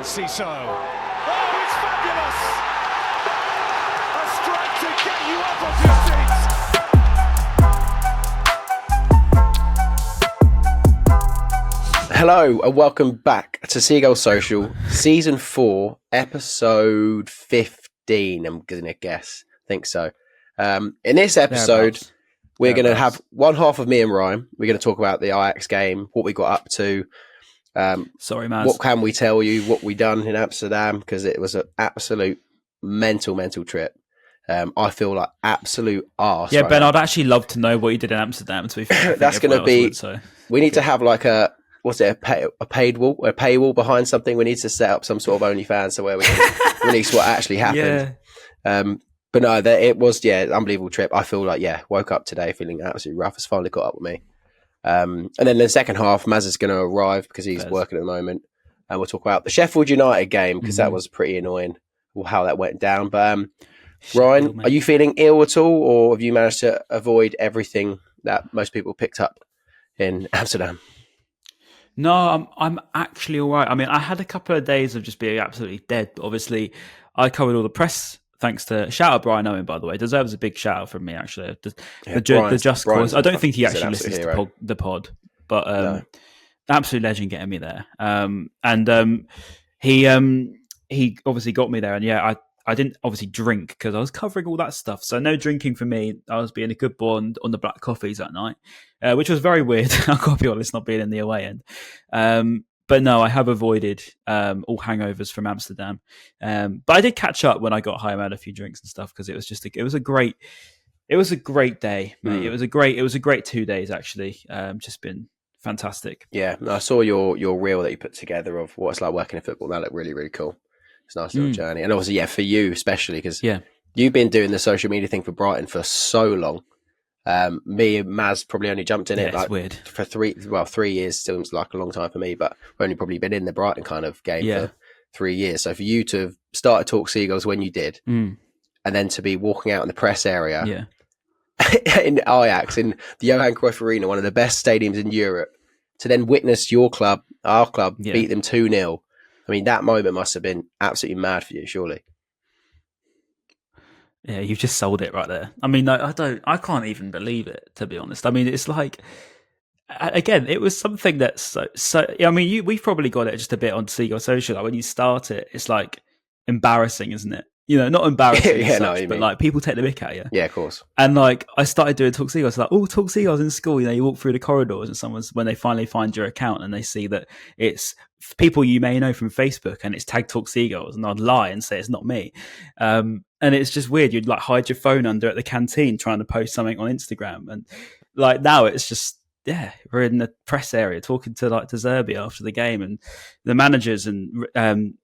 Ciso. Oh, it's fabulous! A strike to get you up off your seats. Hello and welcome back to Seagulls Social, Season 4, Episode 15, I'm going to guess. I think so. In this episode, we're going to have one half of me and Ryan. We're going to talk about the Ajax game, what we got up to. Sorry, Maz. What can we tell you, what we done in Amsterdam, because it was an absolute mental trip. I feel like absolute arse. Yeah, right Ben, now. I'd actually love to know what you did in Amsterdam. To be fair, That's going to be... We need to have like a paywall behind something. We need to set up some sort of OnlyFans so where we can release what actually happened. Yeah. But no, it was, unbelievable trip. I feel like, woke up today feeling absolutely rough. It's finally caught up with me. And then the second half, Maz is going to arrive because he's working at the moment. And we'll talk about the Sheffield United game because that was pretty annoying how that went down. But Ryan, are you feeling ill at all, or have you managed to avoid everything that most people picked up in Amsterdam? No, I'm actually all right. I mean, I had a couple of days of just being absolutely dead. But obviously, I covered all the press. Thanks to shout out Brian Owen, by the way, deserves a big shout out from me. Actually, the Just Cause. I don't think he actually listens to the pod, but absolute legend getting me there. He obviously got me there, and I didn't obviously drink because I was covering all that stuff. So no drinking for me. I was being a good boy on the black coffees that night, which was very weird. I got to be honest, not being in the away end. But no, I have avoided all hangovers from Amsterdam. But I did catch up when I got home. I had a few drinks and stuff because it was just it was a great day, mate. It was a great 2 days actually. Just been fantastic. Yeah, I saw your reel that you put together of what it's like working in football. That looked really, really cool. It's a nice little journey, and obviously, for you especially because you've been doing the social media thing for Brighton for so long. Me and Maz probably only jumped in it like weird. For 3 years. Seems like a long time for me, but we've only probably been in the Brighton kind of game for 3 years. So for you to have started Talk Seagulls when you did, and then to be walking out in the press area in Ajax, in the Johan Cruyff Arena, one of the best stadiums in Europe, to then witness our club beat them 2-0. I mean, that moment must have been absolutely mad for you, surely. Yeah, you've just sold it right there. I mean, I can't even believe it, to be honest. I mean, it's like, again, it was something that's so. I mean, we've probably got it just a bit on Seagulls Social. Like when you start it, it's like embarrassing, isn't it? You know, not embarrassing, but like people take the mick out of you. Yeah, of course. And like I started doing Talk Seagulls, like Talk Seagulls in school. You know, you walk through the corridors, and when they finally find your account and they see that it's people you may know from Facebook and it's tagged Talk Seagulls, and I'd lie and say it's not me. And it's just weird. You'd like hide your phone under at the canteen trying to post something on Instagram, and like now it's just. Yeah, we're in the press area talking to De Zerbi after the game, and the managers and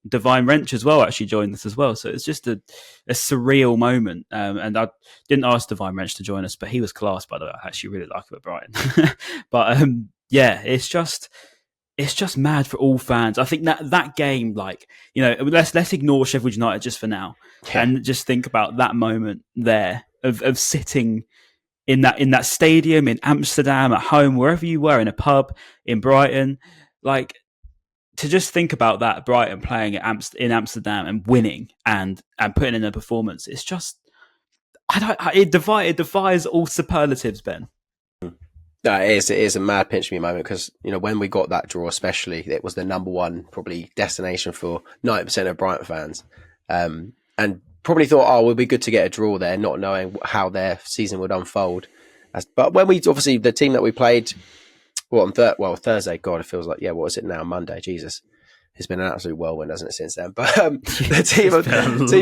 Divine Wrench as well actually joined us as well. So it's just a surreal moment. And I didn't ask Divine Wrench to join us, but he was class, by the way. I actually really like him at Brighton. But it's just mad for all fans. I think that game, like, you know, let's ignore Sheffield United just for now and just think about that moment there of sitting in that stadium in Amsterdam, at home, wherever you were, in a pub in Brighton, like to just think about that Brighton playing in Amsterdam and winning and putting in a performance. It's just it defies all superlatives, Ben. No, it is a mad pinch me moment because, you know, when we got that draw, especially, it was the number one probably destination for 90% of Brighton fans, and probably thought, we'll be good to get a draw there, not knowing how their season would unfold. But when we obviously the team that we played, Thursday. God, it feels like what is it now? Monday. Jesus, it's been an absolute whirlwind, hasn't it, since then? But the team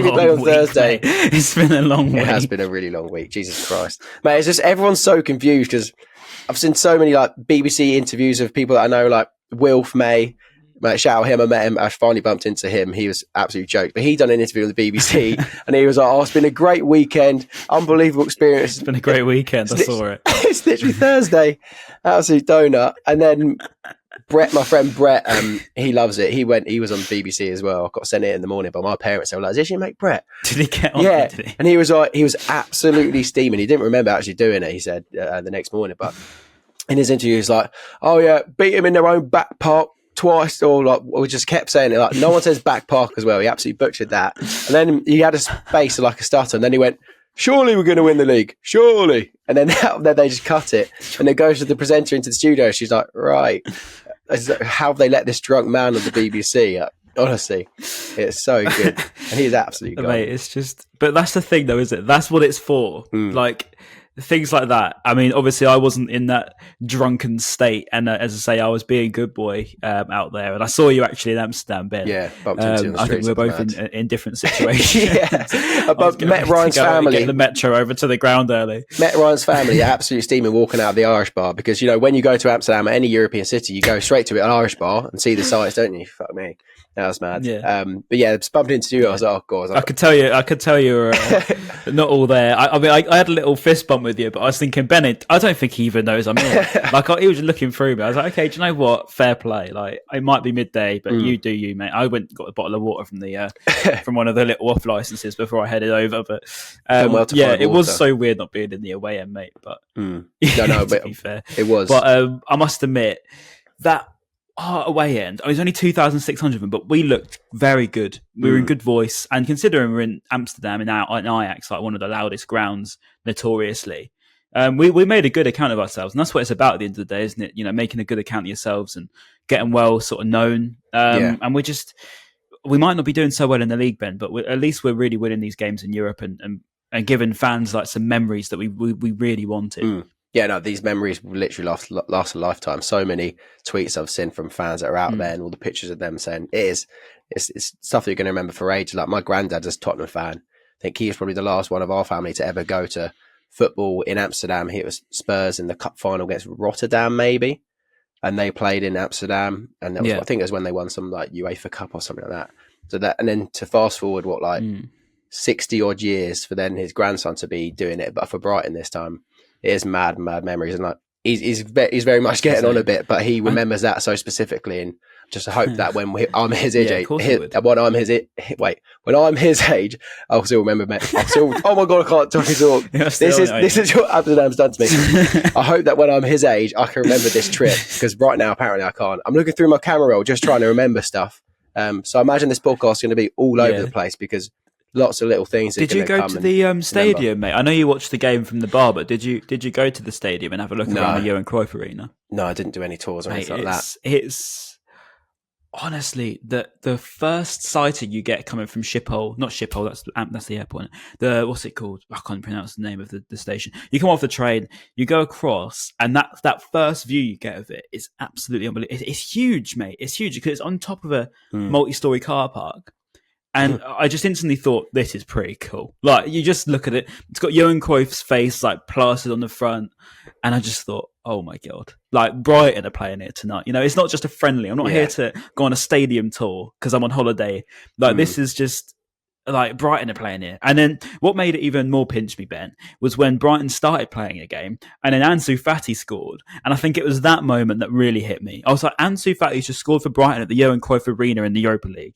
we played on Thursday. Mate. It's been a long week. It has been a really long week. Jesus Christ, mate! It's just everyone's so confused because I've seen so many like BBC interviews of people that I know, like Wilf May. Mate, shout out him. I met him. I finally bumped into him. He was absolute joke. But he done an interview with the BBC and he was like, it's been a great weekend. Unbelievable experience. It's been a great weekend. I saw it. It's literally Thursday. Absolute donut. And then Brett, my friend Brett, he loves it. He was on BBC as well. I got sent it in the morning by my parents. They were like, "Did you make Brett?" Did he get on? Yeah. Did he? And he was like, he was absolutely steaming. He didn't remember actually doing it, he said, the next morning. But in his interview, he's like, "Oh yeah, beat him in their own back park. twice, or like we just kept saying it. Like no one says back park as well. He absolutely butchered that. And then he had a space like a stutter, and then he went, "Surely we're going to win the league, surely." And then then they just cut it, and it goes to the presenter into the studio. She's like, "Right, how have they let this drunk man on the BBC?" Honestly, it's so good, and he's absolutely gone. Mate, it's just, but that's the thing though, is it? That's what it's for. Like things like that. I mean, obviously, I wasn't in that drunken state, and as I say, I was being a good boy out there. And I saw you actually in Amsterdam, Ben. Yeah, bumped into you on the I think streets, we were both in different situations. Yeah, but met Ryan's family. Get the metro over to the ground early. Met Ryan's family, absolutely steaming, walking out of the Irish bar, because you know when you go to Amsterdam or any European city, you go straight to an Irish bar and see the sights, don't you? Fuck me. That was mad. Yeah. But yeah, just bumped into you. I was like, oh god. I could tell you were not all there. I mean, I had a little fist bump with you, but I was thinking, Bennett, I don't think he even knows I'm here. Like, he was just looking through me. I was like, okay, do you know what? Fair play. Like, it might be midday, but you do you, mate. I went and got a bottle of water from the from one of the little off licenses before I headed over. But it was so weird not being in the away end, mate. But no, to but be fair, it was. But I must admit that. Away end. I mean, it was only 2,600 of them, but we looked very good. We were in good voice, and considering we're in Amsterdam in Ajax, like one of the loudest grounds, notoriously, we made a good account of ourselves, and that's what it's about at the end of the day, isn't it? You know, making a good account of yourselves and getting well, sort of known. And we might not be doing so well in the league, Ben, but at least we're really winning these games in Europe and giving fans like some memories that we really wanted. Yeah, no, these memories will literally last a lifetime. So many tweets I've seen from fans that are out there, and all the pictures of them saying it's stuff that you're going to remember for ages. Like my granddad is a Tottenham fan. I think he was probably the last one of our family to ever go to football in Amsterdam. It was Spurs in the cup final against Rotterdam, maybe, and they played in Amsterdam, and that was, I think it was when they won some like UEFA Cup or something like that. So that, and then to fast forward 60 odd years for then his grandson to be doing it, but for Brighton this time. It is mad memories, and like he's very much getting on a bit, but he remembers that so specifically, and just hope that when I'm his age, when I'm his age, I'll still remember. Oh my god, I can't talk. This is what Amsterdam's done to me. I hope that when I'm his age, I can remember this trip, because right now apparently I can't. I'm looking through my camera roll, just trying to remember stuff. So I imagine this podcast is going to be all over the place, because lots of little things. Did you go to the stadium, mate? I know you watched the game from the bar, but did you go to the stadium and have a look around the Johan Cruyff Arena? No, I didn't do any tours or anything like that. It's honestly the first sighting you get coming from Schiphol, not Schiphol, that's the airport. What's it called? I can't pronounce the name of the station. You come off the train, you go across, and that first view you get of it is absolutely unbelievable. It's huge, mate. It's huge because it's on top of a multi-story car park. And I just instantly thought, this is pretty cool. Like, you just look at it. It's got Johan Cruyff's face, like, plastered on the front. And I just thought, oh, my God. Like, Brighton are playing it tonight. You know, it's not just a friendly. I'm not here to go on a stadium tour because I'm on holiday. Like, this is just, like, Brighton are playing it. And then what made it even more pinch me, Ben, was when Brighton started playing a game and then Ansu Fati scored. And I think it was that moment that really hit me. I was like, Ansu Fati just scored for Brighton at the Johan Cruyff Arena in the Europa League.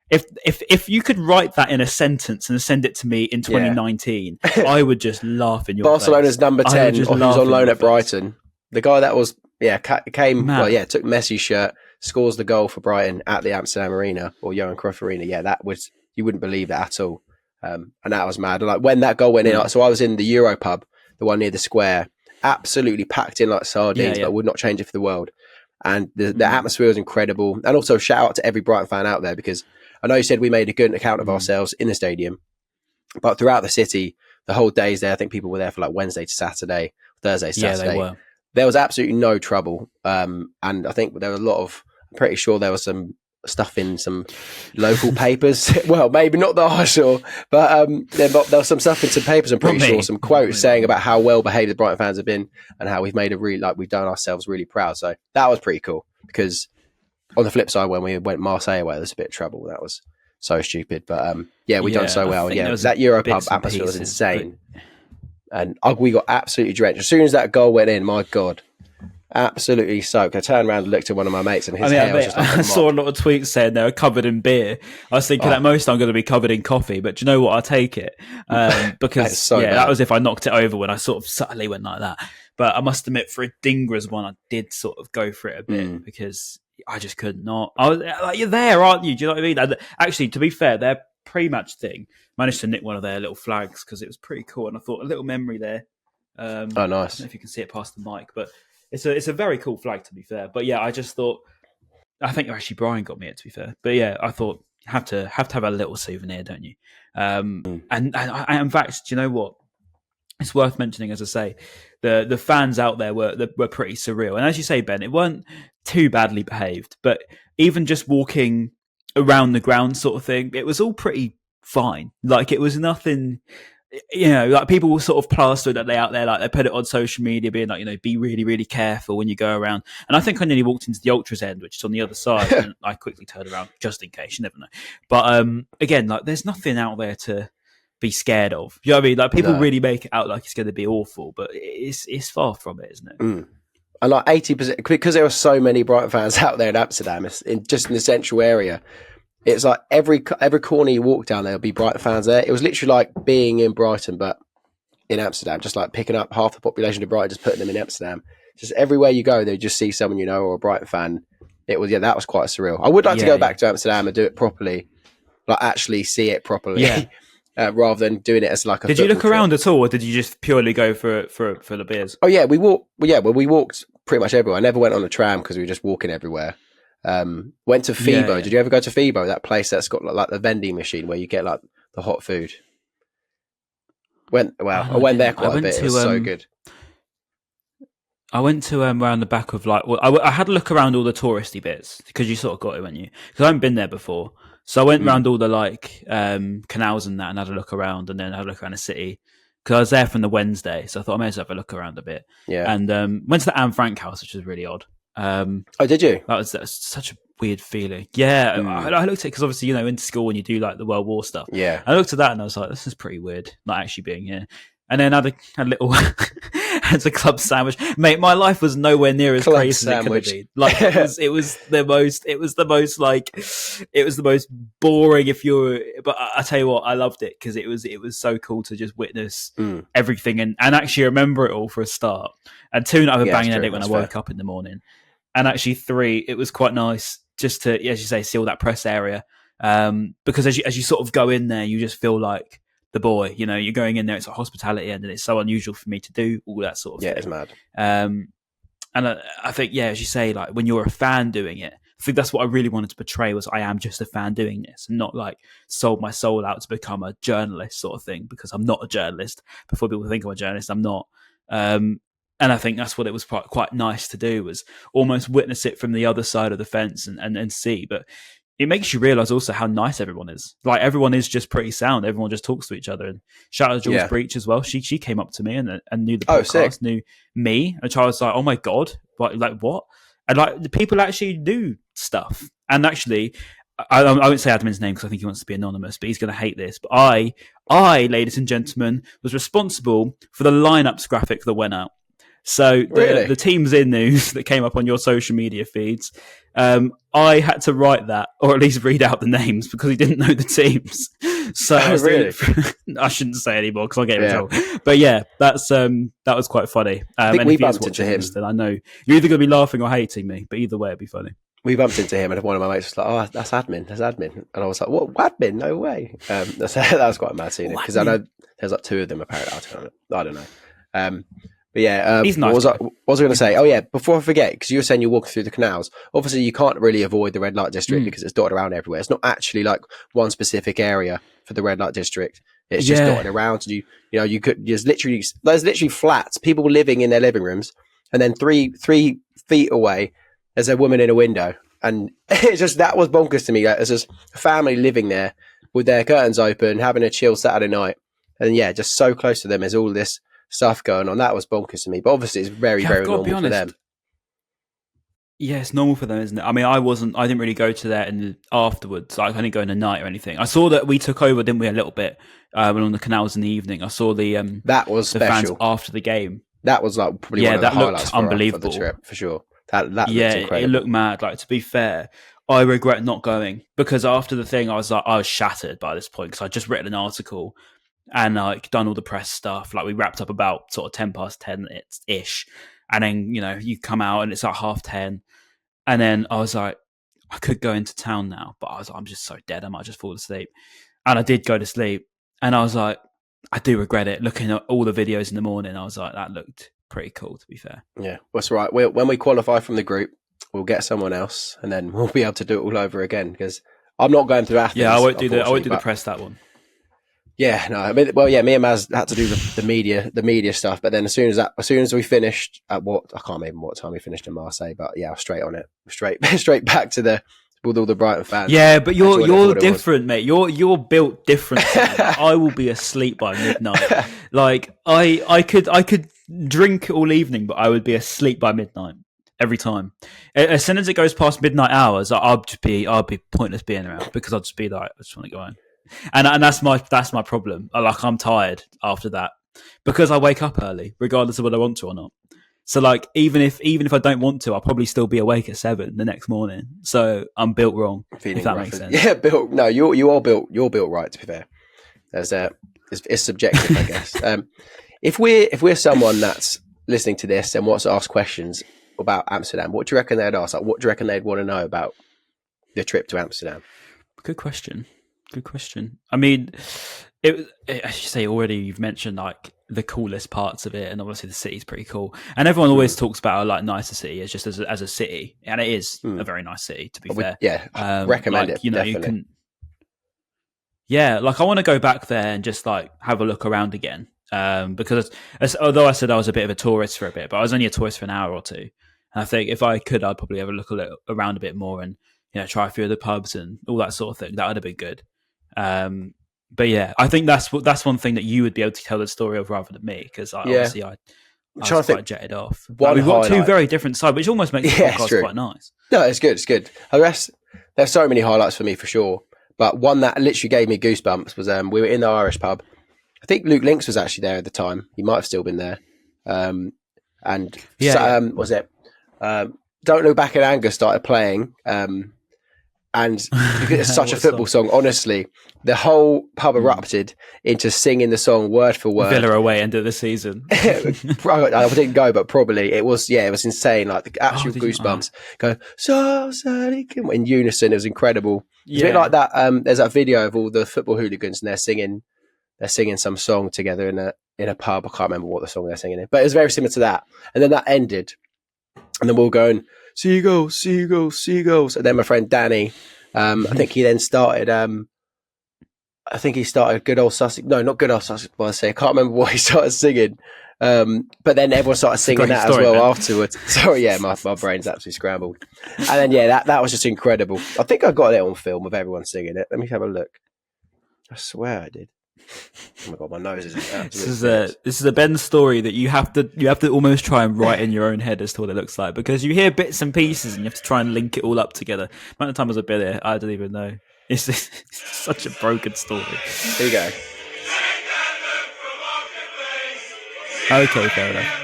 If you could write that in a sentence and send it to me in 2019, I would just laugh in your Barcelona's face. number 10, who's on loan at Brighton. The guy that was, came, took Messi's shirt, scores the goal for Brighton at the Amsterdam Arena or Johan Cruyff Arena. Yeah, that was, you wouldn't believe that at all. And that was mad. Like when that goal went in, so I was in the Euro pub, the one near the square, absolutely packed in like sardines, but I would not change it for the world. And the atmosphere was incredible. And also shout out to every Brighton fan out there, because I know you said we made a good account of ourselves in the stadium, but throughout the city, the whole day's there. I think people were there for like Wednesday to Saturday, Thursday to Saturday. They were. There was absolutely no trouble. And I think there was I'm pretty sure there was some stuff in some local papers. Well, maybe not that I saw, but there was some stuff in some papers, I'm pretty sure, some quotes saying about how well behaved the Brighton fans have been and how we've made we've done ourselves really proud. So that was pretty cool, because on the flip side, when we went Marseille away, there was a bit of trouble. That was so stupid. But we done so well. Yeah, that Euro pub atmosphere was insane. And we got absolutely drenched. As soon as that goal went in, my God, absolutely soaked. I turned around and looked at one of my mates, and his hair was just like I saw a lot of tweets saying they were covered in beer. I was thinking at most I'm going to be covered in coffee, but do you know what? I'll take it. Because that was if I knocked it over when I sort of subtly went like that. But I must admit, for a Dingra's one, I did sort of go for it a bit because, I just could not. I was like, you're there, aren't you? Do you know what I mean? And actually, to be fair, their pre-match thing managed to nick one of their little flags because it was pretty cool, and I thought a little memory there. Oh, I nice. don't know if you can see it past the mic, but it's a very cool flag, to be fair. But yeah, I just thought, I think actually Brian got me it, to be fair. But yeah, I thought have to have a little souvenir, don't you? And in fact, do you know what? It's worth mentioning, as I say, the fans out there were pretty surreal. And as you say, Ben, it weren't too badly behaved, but even just walking around the ground sort of thing, it was all pretty fine. Like, it was nothing, like people will sort of plaster that they out there, like they put it on social media being like, be really, really careful when you go around. And I think I nearly walked into the Ultras end, which is on the other side, and I quickly turned around just in case, you never know. But again, like there's nothing out there to be scared of. You know what I mean? Like people really make it out like it's going to be awful, but it's far from it, isn't it? And like 80%, because there were so many Brighton fans out there in Amsterdam, just in the central area. It's like every corner you walk down, there'll be Brighton fans there. It was literally like being in Brighton, but in Amsterdam, just like picking up half the population of Brighton, just putting them in Amsterdam. Just everywhere you go, they just see someone you know or a Brighton fan. It was, that was quite surreal. I would like to go back to Amsterdam and do it properly, like actually see it properly, rather than doing it as like a. Did you look around at all, or did you just purely go for the beers? Oh yeah, we walked. Well, we walked pretty much everywhere. I never went on a tram because we were just walking everywhere. Went to Fibo. Yeah. Did you ever go to Fibo? That place that's got like the vending machine where you get like the hot food. I went there quite a bit. It was so good. I went to around the back of I had a look around all the touristy bits because you sort of got it, when you, because I haven't been there before. So I went around all the canals and that, and had a look around, and then had a look around the city because I was there from the Wednesday. So I thought I may as well have a look around a bit. Yeah, and went to the Anne Frank house, which was really odd. Did you? That was such a weird feeling. Yeah, I looked at it because obviously in school when you do like the World War stuff. Yeah, I looked at that and I was like, this is pretty weird, not actually being here. And then had a little had a club sandwich, mate. My life was nowhere near as club crazy sandwich. as it could have been. Like it was the most boring. But I tell you what, I loved it because it was so cool to just witness everything and actually remember it all for a start. And 2, I was banging at it when I woke up in the morning. And actually 3, it was quite nice just to, as you say, see all that press area. Because as you sort of go in there, you just feel like the boy, you're going in there, it's a hospitality end, and it's so unusual for me to do all that sort of thing. Yeah, it's mad. And I think, as you say, like when you're a fan doing it, I think that's what I really wanted to portray, was I am just a fan doing this, and not like sold my soul out to become a journalist sort of thing, because I'm not a journalist. Before people think I'm a journalist, I'm not. And I think that's what it was quite nice to do, was almost witness it from the other side of the fence and see. But it makes you realise also how nice everyone is. Like, everyone is just pretty sound. Everyone just talks to each other. And shout out to Jules Breach as well. She came up to me and knew the podcast, knew me. And I was like, oh my God, like what? And like the people actually knew stuff. And actually, I won't say admin's name because I think he wants to be anonymous, but he's going to hate this. But I, ladies and gentlemen, was responsible for the lineups graphic that went out. So the teams in news that came up on your social media feeds, I had to write that, or at least read out the names, because he didn't know the teams. So I shouldn't say anymore because I'll get in trouble. But yeah, that was quite funny. I think we bumped into him. Then I know you're either going to be laughing or hating me, but either way, it'd be funny. We bumped into him, and one of my mates was like, "Oh, that's admin. And I was like, "What, admin? No way." That was quite mad seeing it, because I know there's like 2 of them apparently. I don't know. But yeah, he's nice. What was I going to say? Oh yeah, before I forget, because you were saying you're walking through the canals. Obviously, you can't really avoid the red light district because it's dotted around everywhere. It's not actually like one specific area for the red light district. It's just dotted around. And there's literally flats, people living in their living rooms, and then 3 feet away, there's a woman in a window, and it's just, that was bonkers to me. Like, there's just a family living there with their curtains open, having a chill Saturday night, and yeah, just so close to them is all this stuff going on. That was bonkers to me, but obviously it's very normal for them. Yeah, it's normal for them, isn't it? I mean, I didn't really go to that afterwards. Like, I didn't go in the night or anything. I saw that we took over, didn't we, a little bit on the canals in the evening. I saw the that was the special fans after the game. That was like probably one of the highlights unbelievable for the trip, for sure. That looked incredible. It looked mad. Like, to be fair, I regret not going, because after the thing, I was shattered by this point, because I'd just written an article and like done all the press stuff. Like, we wrapped up about sort of 10 past 10 ish, and then you come out and it's like 10:30, And then I was like, I could go into town now, but I'm just so dead. I might just fall asleep. And I did go to sleep. And I was like, I do regret it. Looking at all the videos in the morning, I was like, that looked pretty cool, to be fair. Yeah, that's right. When we qualify from the group, we'll get someone else, and then we'll be able to do it all over again. Because I'm not going to Athens. Yeah, I won't do the press that one. Yeah, no. I mean, well, yeah, me and Maz had to do the media stuff. But then as soon as we finished I can't remember what time we finished in Marseille, but yeah, I was straight on it, straight back to with all the Brighton fans. Yeah, but you're different, mate. You're built different. I will be asleep by midnight. Like I could drink all evening, but I would be asleep by midnight every time. As soon as it goes past midnight hours, I'll be pointless being around because I'll just be like, I just want to go home. And that's my problem. Like I'm tired after that because I wake up early, regardless of whether I want to or not. So like even if I don't want to, I'll probably still be awake at 7 the next morning. So I'm built wrong. If that makes sense. Yeah, built. No, you're built right. To be fair, it's subjective, I guess. If we're someone that's listening to this and wants to ask questions about Amsterdam, what do you reckon they'd ask? Like, what do you reckon they'd want to know about the trip to Amsterdam? Good question. I mean, as you say already, you've mentioned like the coolest parts of it, and obviously the city's pretty cool. And everyone always talks about how like nice the city is, just as a city, and it is a very nice city. To be fair, recommend like, it. You know, definitely. you can. Yeah, like I want to go back there and just like have a look around again. Because although I said I was a bit of a tourist for a bit, but I was only a tourist for an hour or two. And I think if I could, I'd probably have a look around a bit more and try a few of the pubs and all that sort of thing. That would have been good. But yeah, I think that's one thing that you would be able to tell the story of rather than me, because I was quite jetted off. We've got two very different sides, which almost makes the podcast quite nice. No, it's good. It's good. I guess there's so many highlights for me for sure, but one that literally gave me goosebumps was we were in the Irish pub. I think Luke Links was actually there at the time. He might have still been there. Was it? Don't Look Back in Anger started playing. And it's such a football song. Honestly, the whole pub erupted into singing the song word for word. Villa away end of the season. I didn't go, but probably it was. Yeah, it was insane. Like the actual goosebumps. Go so sorry in unison. It was incredible. It's a bit like that. There's that video of all the football hooligans and they're singing some song together in a pub. I can't remember what the song they're singing in, but it was very similar to that. And then that ended, and then we're all going, Seagulls, Seagulls, Seagulls. And then my friend Danny, I think he then started, Good Old Sussex. No, not Good Old Sussex, I say. I can't remember what he started singing. But then everyone started singing that as well afterwards. Sorry, yeah, my brain's absolutely scrambled. And then, that was just incredible. I think I got it on film of everyone singing it. Let me have a look. I swear I did. Oh my god, my nose is this is a Ben story that you have to almost try and write in your own head as to what it looks like, because you hear bits and pieces and you have to try and link it all up together. The amount of time I was a bit there, I don't even know. It's such a broken story. Here you go. Okay, fair enough.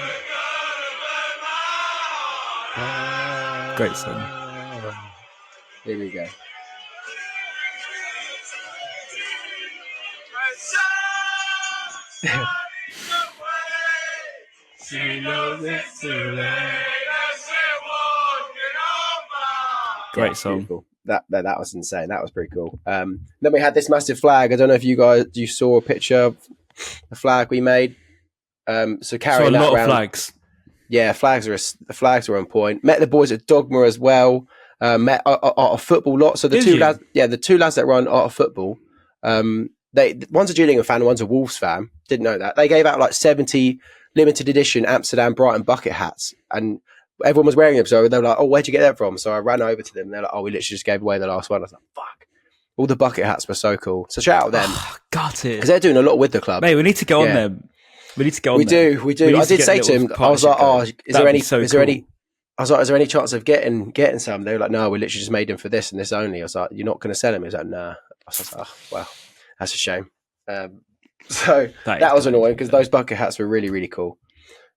Great song. Here we go. Great song. Beautiful. That was insane. That was pretty cool. Then we had this massive flag. I don't know if you saw a picture of the flag we made. So carrying that around. A lot of flags. Yeah, the flags were on point. Met the boys at Dogma as well. Met Art of Football lot. So the two lads that run Art of Football. One's a Gillingham fan, one's a Wolves fan. Didn't know that. They gave out like 70 limited edition Amsterdam Brighton bucket hats, and everyone was wearing them. So they were like, "Oh, where'd you get that from?" So I ran over to them. And they're like, "Oh, we literally just gave away the last one." I was like, "Fuck!" All the bucket hats were so cool. So shout out them. Got it. Because they're doing a lot with the club. Mate, we need to go on them. We need to go on. We do. I did say to him, I was like, "Oh, is there any chance of getting some?" They were like, "No, we literally just made them for this and this only." I was like, "You're not going to sell them?" He was like, "Nah." I was like, "Oh, well, that's a shame." So that was annoying because those bucket hats were really, really cool.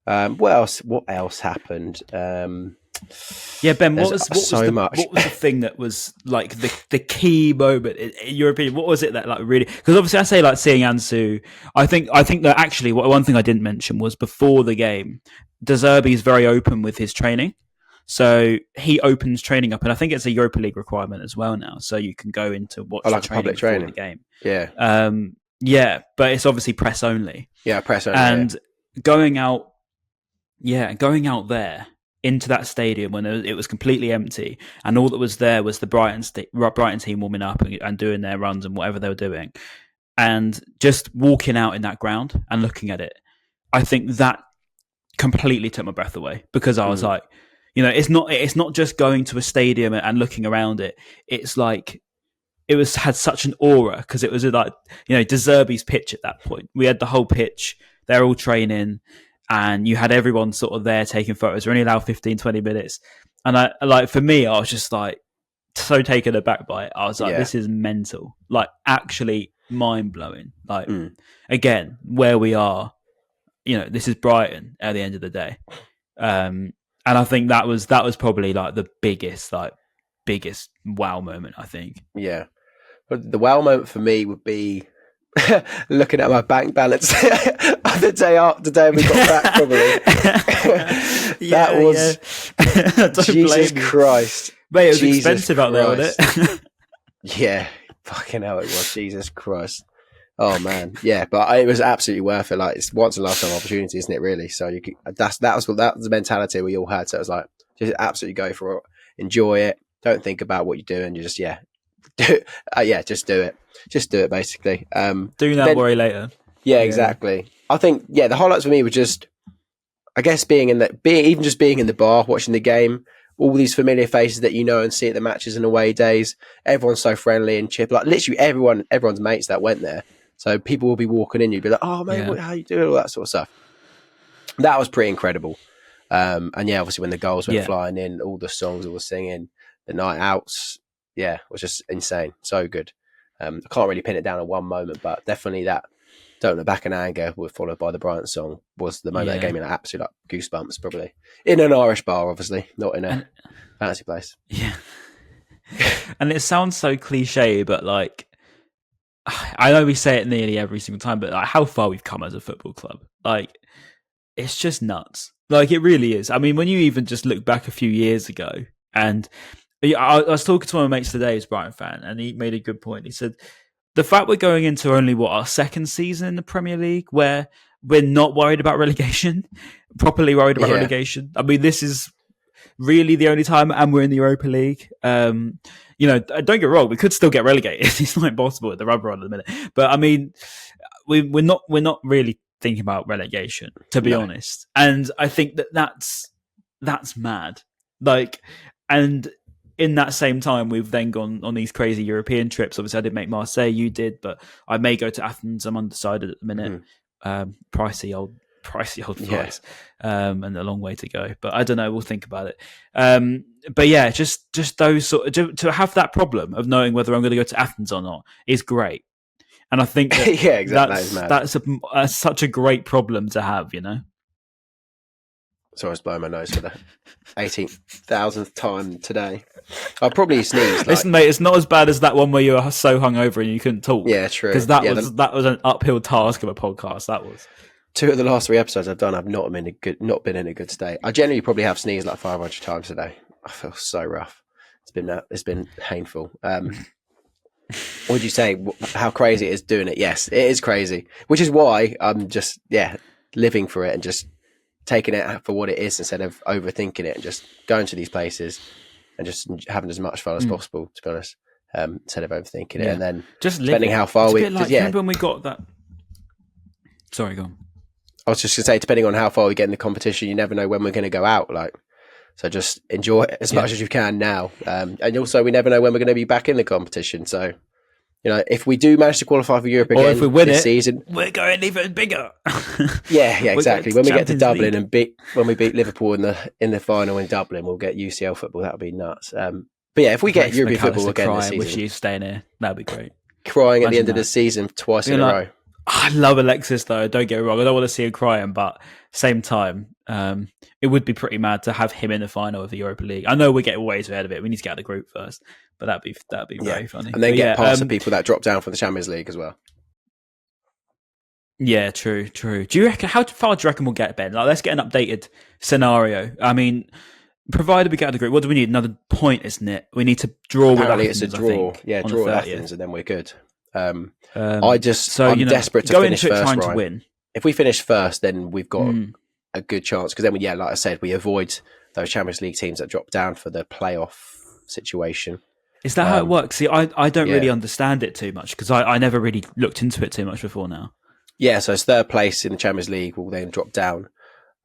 What else happened? Yeah, Ben, what was the thing that was like the key moment in your opinion? What was it that like really? Because obviously I say like seeing Ansu. I think that actually one thing I didn't mention was before the game, De Zerbi is very open with his training. So he opens training up, and I think it's a Europa League requirement as well now. So you can go into watch like the a public before training the game. Yeah. Yeah, but it's obviously press only. Yeah, press only. And going out there into that stadium when it was completely empty, and all that was there was the Brighton team warming up and doing their runs and whatever they were doing, and just walking out in that ground and looking at it, I think that completely took my breath away, because I was like, it's not just going to a stadium and looking around it. It's like had such an aura, because it was like, De Zerbi's pitch at that point. We had the whole pitch, they're all training, and you had everyone sort of there taking photos. We're only allowed 15, 20 minutes. And for me, I was just like so taken aback by it. I was like, this is mental. Like, actually mind blowing. Like, again, where we are, this is Brighton at the end of the day. And I think that was probably like the biggest wow moment, I think. Yeah. But the wow moment for me would be looking at my bank balance the day we got back, probably. That was Jesus Christ. Mate, it was expensive out there, wasn't it? Yeah, fucking hell, it was. Jesus Christ. Oh man, yeah, but it was absolutely worth it. Like, it's once in a lifetime opportunity, isn't it? Really. So that was the mentality we all had. So it was like, just absolutely go for it, enjoy it, don't think about what you're doing. You just just do it. Just do it, basically. Do not worry later. Yeah, exactly. I think the highlights for me were just, I guess, being in the bar, watching the game, all these familiar faces that and see at the matches and away days. Everyone's so friendly and chip. Like, literally everyone's mates that went there. So people will be walking in, you'd be like, "Oh man, how you doing?" All that sort of stuff. That was pretty incredible. And obviously when the goals went flying in, all the songs that were singing, the night outs, was just insane. So good. I can't really pin it down on one moment, but definitely that "Don't Look Back in Anger," followed by the Brighton song, was the moment that gave me absolute goosebumps, probably. In an Irish bar, obviously, not in a fancy place. Yeah. And it sounds so cliche, but like, I know we say it nearly every single time, but like, how far we've come as a football club. Like, it's just nuts. Like, it really is. I mean, when you even just look back a few years ago, and I was talking to one of my mates today who's a Brighton fan, and he made a good point. He said, the fact we're going into only our second season in the Premier League, where we're not worried about relegation, properly worried about relegation. I mean, this is really the only time, and we're in the Europa League. Don't get wrong, we could still get relegated. It's not impossible at the rubber on at the minute. But I mean, we're not really thinking about relegation, to be honest. And I think that's mad. Like, and in that same time, we've then gone on these crazy European trips. Obviously, I didn't make Marseille, you did, but I may go to Athens. I'm undecided at the minute. Pricey old flights, and a long way to go. But I don't know. We'll think about it. But yeah, just those sort of, to have that problem of knowing whether I'm going to go to Athens or not is great. And I think that that's such a great problem to have, So I was blowing my nose for the 18,000th time today. I'll probably sneeze. Listen, mate, it's not as bad as that one where you were so hungover and you couldn't talk. Yeah, true. Because that was an uphill task of a podcast. That was 2 of the last 3 episodes I've done. I've not been in a good state. I generally probably have sneezed like 500 times today. I feel so rough. It's been painful. What would you say? How crazy it is doing it? Yes, it is crazy. Which is why I'm just living for it and just taking it for what it is instead of overthinking it, and just going to these places and just having as much fun as possible, to be honest, instead of overthinking it. And then just depending how far remember when we got that? Sorry, go on. I was just going to say, depending on how far we get in the competition, you never know when we're going to go out. So just enjoy it as much as you can now. And also, we never know when we're going to be back in the competition. So, if we do manage to qualify for Europe again, or if we win this it, season, we're going even bigger. yeah, exactly. When we get to Dublin League. and when we beat Liverpool in the final in Dublin, we'll get UCL football. That would be nuts. But yeah, if we get European football again this season, wish you staying here. That'd be great. Crying at the end of the season twice in a row. I love Alexis, though. Don't get me wrong. I don't want to see him crying, but same time, it would be pretty mad to have him in the final of the Europa League. I know we're getting ways ahead of it. We need to get out of the group first, but that'd be very funny. And then get past the people that drop down from the Champions League as well. Yeah, true. Do you reckon? How far do you reckon we'll get, Ben? Like, let's get an updated scenario. I mean, provided we get out of the group, what do we need? Another point, isn't it? We need to draw Apparently with Athens, it's a draw. I think, Yeah, on draw the with 30th. Athens and then we're good. I'm So, desperate to go finish into it first, trying Ryan. to win. If we finish first, then we've got a good chance. Because then, like I said, we avoid those Champions League teams that drop down for the playoff situation. Is that how it works? See, I don't really understand it too much because I never really looked into it too much before now. Yeah, so it's third place in the Champions League will then drop down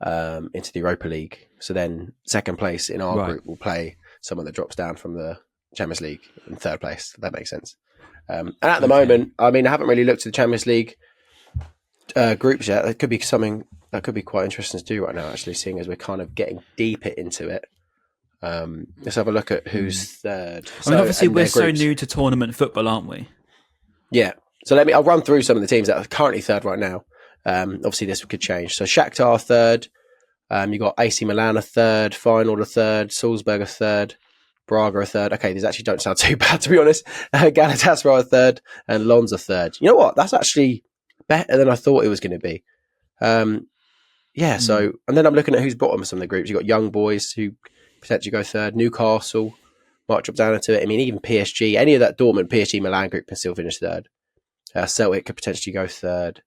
into the Europa League. So then second place in our group will play someone that drops down from the Champions League in third place. If that makes sense. And at the moment, I mean, I haven't really looked at the Champions League groups yet. That could be something that could be quite interesting to do right now, actually, seeing as we're kind of getting deeper into it. Let's have a look at who's third. I mean, obviously, we're so new to tournament football, aren't we? Yeah. So I'll run through some of the teams that are currently third right now. Obviously, this could change. So Shakhtar third. You got AC Milan a third, Feyenoord a third, Salzburg a third, Braga a third. Okay, these actually don't sound too bad, to be honest. Galatasaray a third, and Lens a third. You know what? That's actually better than I thought it was going to be. So, and then I'm looking at who's bottom of some of the groups. You've got Young Boys who potentially go third, Newcastle might drop down into it. I mean, even PSG, any of that Dortmund, PSG, Milan group can still finish third. Celtic could potentially go third.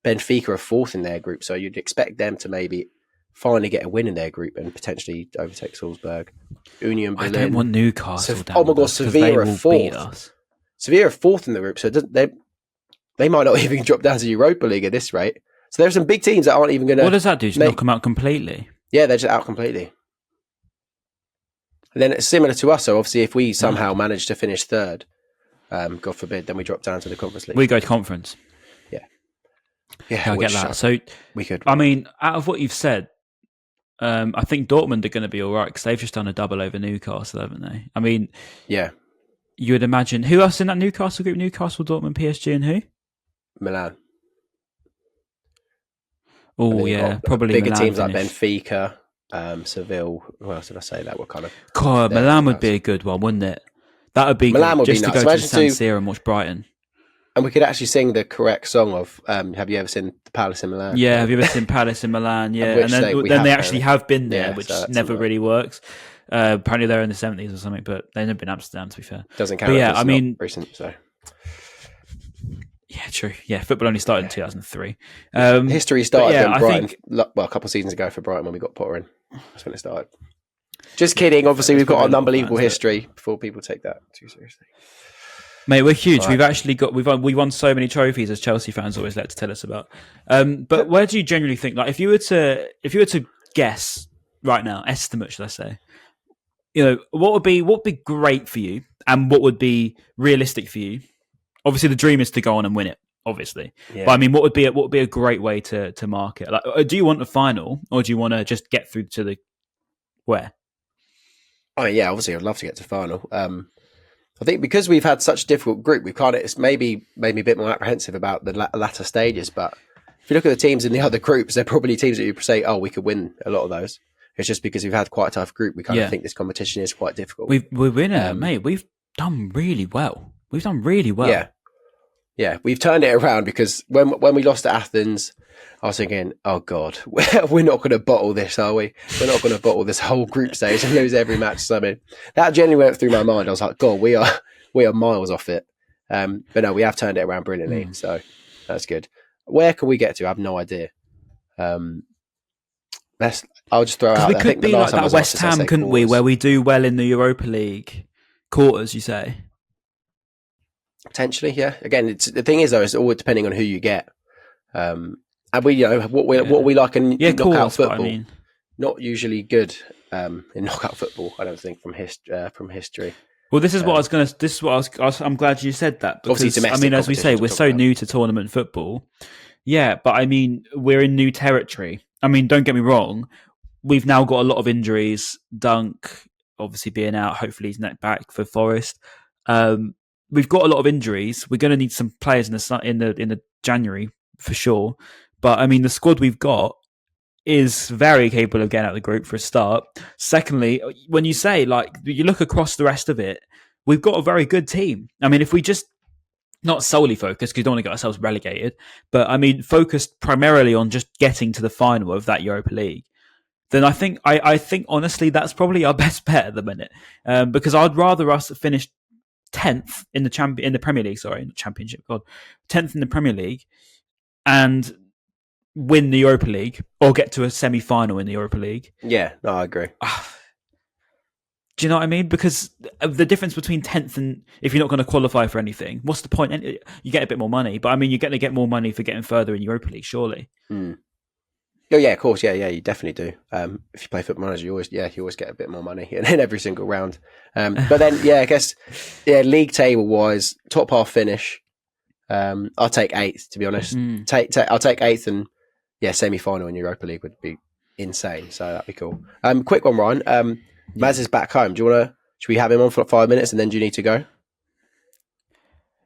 Benfica are fourth in their group, so you'd expect them to maybe finally get a win in their group and potentially overtake Salzburg. Union Berlin. I don't want Newcastle down. Oh my God, Sevilla are fourth. Sevilla are fourth in the group, so they might not even drop down to Europa League at this rate. So there are some big teams that aren't even going to... What does that do? Just knock them out completely? Yeah, they're just out completely. And then it's similar to us, so obviously if we somehow manage to finish third, God forbid, then we drop down to the Conference League. We go to conference. Yeah, I get that. So we could. I mean, out of what you've said, I think Dortmund are going to be all right because they've just done a double over Newcastle, haven't they? I mean, yeah. You would imagine who else in that Newcastle group? Newcastle, Dortmund, PSG, and who? Milan. Oh yeah, probably bigger Milan teams finish. like Benfica, Seville. Who else did I say that were kind of? God, Milan would be a good one, wouldn't it? That would be Milan good, would just be to nuts. go to San Siro and watch Brighton. And we could actually sing the correct song of Have you ever seen the Palace in Milan? Yeah, have you ever seen Palace in Milan? Yeah, and then they actually have been there, which never really works. Apparently they're in the 70s or something, but they've never been Amsterdam, to be fair. Doesn't count. But yeah, I mean, recent. So yeah, true. Yeah, football only started in 2003. History started when Brighton, a couple of seasons ago for Brighton when we got Potter in. That's when it started. Just kidding. Obviously, we've got an unbelievable history before people take that too seriously. Mate, we're huge. Right. We've actually we won so many trophies, as Chelsea fans always like to tell us about. But where do you generally think, like, if you were to guess right now, estimate, should I say, what would be great for you, and what would be realistic for you? Obviously, the dream is to go on and win it. Obviously, but I mean, what would be a great way to mark it? Like, do you want a final, or do you want to just get through to the where? Oh yeah, obviously, I'd love to get to final. I think because we've had such a difficult group, it's maybe made me a bit more apprehensive about the latter stages. But if you look at the teams in the other groups, they're probably teams that you say, "Oh, we could win a lot of those." It's just because we've had quite a tough group. We kind of think this competition is quite difficult. We're winning, mate. We've done really well. Yeah, we've turned it around because when we lost to Athens, I was thinking, oh God, we're not going to bottle this, are we? We're not going to bottle this whole group stage and lose every match. So, I mean, that genuinely went through my mind. I was like, God, we are miles off it. But no, we have turned it around brilliantly. So that's good. Where can we get to? I have no idea. I'll just throw out. We could be like that West Ham, couldn't we? Where we do well in the Europa League quarters, you say? Potentially, yeah. Again, the thing is though, it's always depending on who you get. And we, what we like in knockout football. Not usually good in knockout football. I don't think from history. Well, this is what I was going to. This is what I'm glad you said that because I mean, as we say, we're so new to tournament football. Yeah, but I mean, we're in new territory. I mean, don't get me wrong. We've now got a lot of injuries. Dunk obviously being out. Hopefully, he's back for Forest. We've got a lot of injuries. We're going to need some players in the January for sure. But I mean, the squad we've got is very capable of getting out of the group for a start. Secondly, when you say like you look across the rest of it, we've got a very good team. I mean, if we just not solely focused, because we don't want to get ourselves relegated, but I mean, focused primarily on just getting to the final of that Europa League, then I think honestly that's probably our best bet at the minute, because I'd rather us finish 10th in the Premier League. Sorry, not Championship. God, 10th in the Premier League, and win the Europa League, or get to a semi-final in the Europa League. Yeah, no, I agree. Do you know what I mean? Because the difference between 10th and if you're not going to qualify for anything, what's the point? You get a bit more money, but I mean, you're going to get more money for getting further in Europa League, surely. Mm. Oh yeah, of course, yeah, you definitely do. If you play Football Manager, you always get a bit more money in every single round. But then, I guess, league table wise, top half finish. I'll take 8th, to be honest. I'll take 8th, and semi final in Europa League would be insane. So that'd be cool. Quick one, Ryan. Maz is back home. Should we have him on for 5 minutes, and then do you need to go?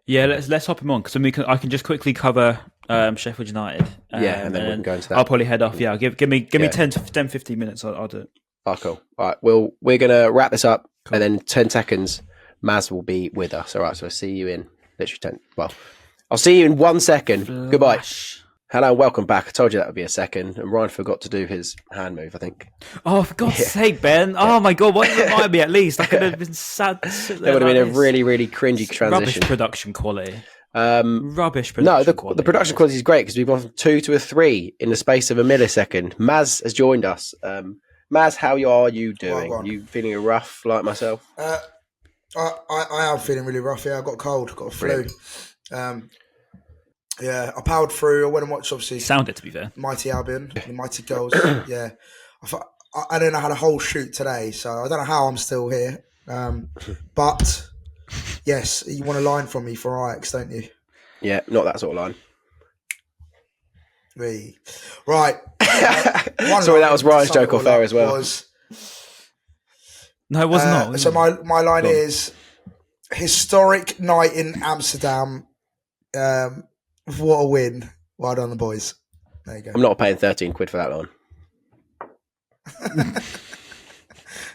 Yeah, let's hop him on, because I can just quickly cover Sheffield United. And then we can go into that. I'll probably head off. Yeah, give me 10 to 15 minutes. I'll do it. Oh, cool. All right, we're gonna wrap this up, and then 10 seconds, Maz will be with us. All right, so I'll see you in literally 10. Well, I'll see you in 1 second. Flash. Goodbye. Hello, welcome back. I told you that would be a second, and Ryan forgot to do his hand move, I think. Oh, for God's sake, Ben. Oh, my God. Why didn't you remind me at least? I could have been sad. That would have been a really, really cringy transition. Rubbish production quality. Rubbish production quality. The production quality is great, because we've gone from 2 to a 3 in the space of a millisecond. Maz has joined us. Maz, how are you doing? You feeling rough like myself? I am feeling really rough. Yeah, I got a cold, got a flu. I powered through. I went and watched, obviously. Sounded, to be fair. Mighty Albion, the Mighty Girls. Yeah. I don't know, I had a whole shoot today, so I don't know how I'm still here. But, yes, you want a line from me for Ajax, don't you? Yeah, not that sort of line. Right. Sorry, that was Ryan's joke off air as well. No, it was not. So my line is, historic night in Amsterdam. What a win. Well done, the boys. There you go. I'm not paying 13 quid for that line.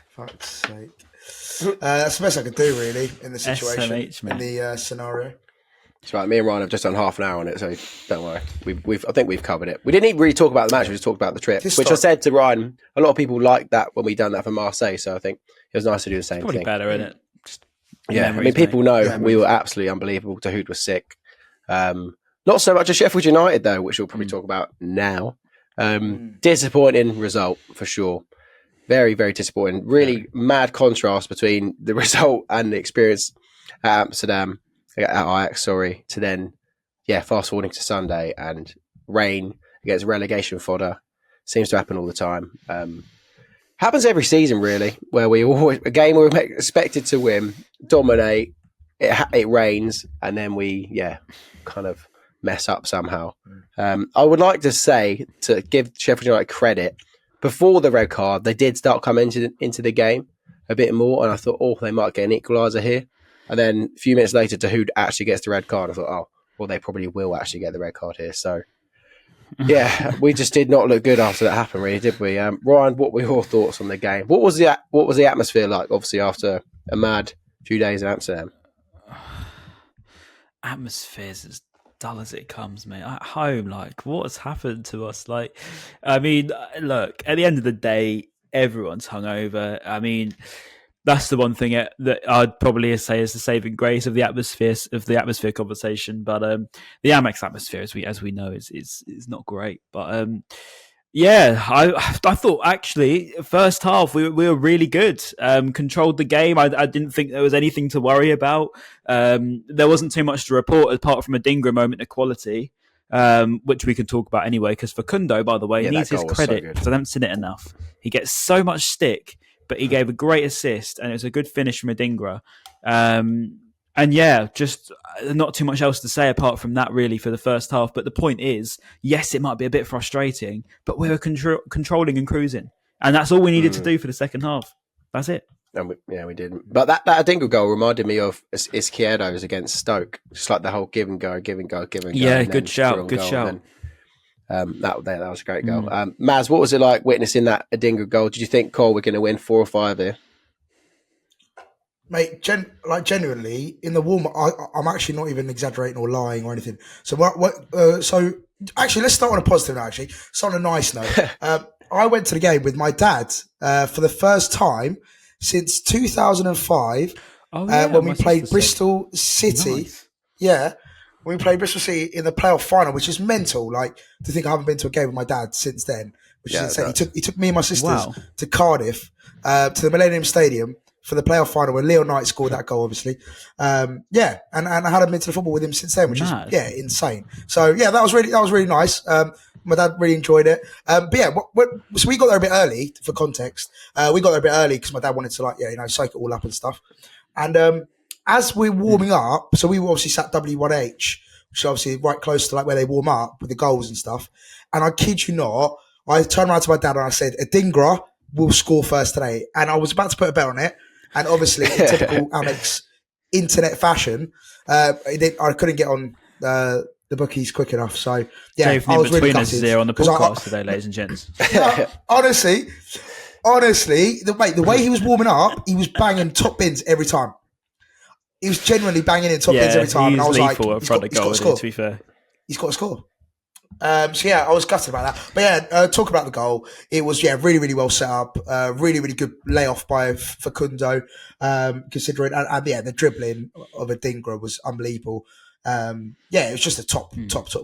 Fuck's sake. That's the best I could do, really, in the situation, SMH, in the scenario. It's right. Me and Ryan have just done half an hour on it, so don't worry. I think we've covered it. We didn't even really talk about the match. We just talked about the trip, which I said to Ryan. A lot of people liked that when we done that for Marseille, so I think it was nice to do the same probably thing. Better, isn't it? I mean, people know we were absolutely unbelievable. Dahoud was sick. Not so much at Sheffield United, though, which we'll probably talk about now. Disappointing result, for sure. Very, very disappointing. Really mad contrast between the result and the experience at Amsterdam, at Ajax, to then, fast forwarding to Sunday, and rain against relegation fodder. Seems to happen all the time. Happens every season, really, where a game we're expected to win, dominate, it rains, and then we, kind of mess up somehow. I would like to say, to give Sheffield United credit, before the red card, they did start coming into the game a bit more, and I thought, they might get an equaliser here. And then a few minutes later, Dahoud actually gets the red card. I thought, they probably will actually get the red card here. So, we just did not look good after that happened, really, did we? Ryan, what were your thoughts on the game? What was the atmosphere like, obviously, after a mad few days in Amsterdam? Atmosphere's as dull as it comes, mate. At home, what's happened to us? I mean, look, at the end of the day, everyone's hungover. I mean, that's the one thing that I'd probably say is the saving grace of the atmosphere conversation. But the Amex atmosphere, as we know, is not great. But I thought actually first half we were really good. Controlled the game. I didn't think there was anything to worry about. There wasn't too much to report apart from a Dingra moment of quality, which we can talk about anyway. Because Facundo, by the way, needs his credit because I haven't seen it enough. He gets so much stick, but he gave a great assist, and it was a good finish from Adingra. And just not too much else to say apart from that, really, for the first half. But the point is, yes, it might be a bit frustrating, but we were controlling and cruising. And that's all we needed to do for the second half. That's it. And we didn't. But that Adingra goal reminded me of Izquierdo's against Stoke. Just like the whole give and go. Yeah, good shout. That was a great goal. Maz, what was it like witnessing that Adingra goal? Did you think, Cole, we're going to win 4 or 5 here? Mate, genuinely, in the warm-up, I'm actually not even exaggerating or lying or anything. So, so actually, let's start on a positive note, actually. So on a nice note. I went to the game with my dad for the first time since 2005 when we played Bristol City. Nice. Yeah, when we played Bristol City in the playoff final, which is mental. Like, to think I haven't been to a game with my dad since then, which is insane. He took me and my sisters to Cardiff, to the Millennium Stadium for the playoff final when Leo Knight scored that goal, obviously. And I hadn't been to the football with him since then, which is insane. So yeah, that was really nice. My dad really enjoyed it. So we got there a bit early for context. We got there a bit early because my dad wanted to soak it all up and stuff. And as we're warming up, so we were obviously sat W1H, which is obviously right close to like where they warm up with the goals and stuff. And I kid you not, I turned around to my dad and I said, Adingra will score first today. And I was about to put a bet on it. And obviously, in typical Amex internet fashion, I couldn't get on the bookies quick enough. So, yeah, I was really gutted. Us on the podcast today, ladies and gents. Honestly, the way he was warming up, he was banging top bins every time. He was genuinely banging in top bins every time. And I was like, he's got to score. To be fair. He's got to score. So yeah, I was gutted about that. But yeah, talk about the goal. It was really, really well set up. Really, really good layoff by Facundo. Considering and the dribbling of Adingra was unbelievable. It was just a top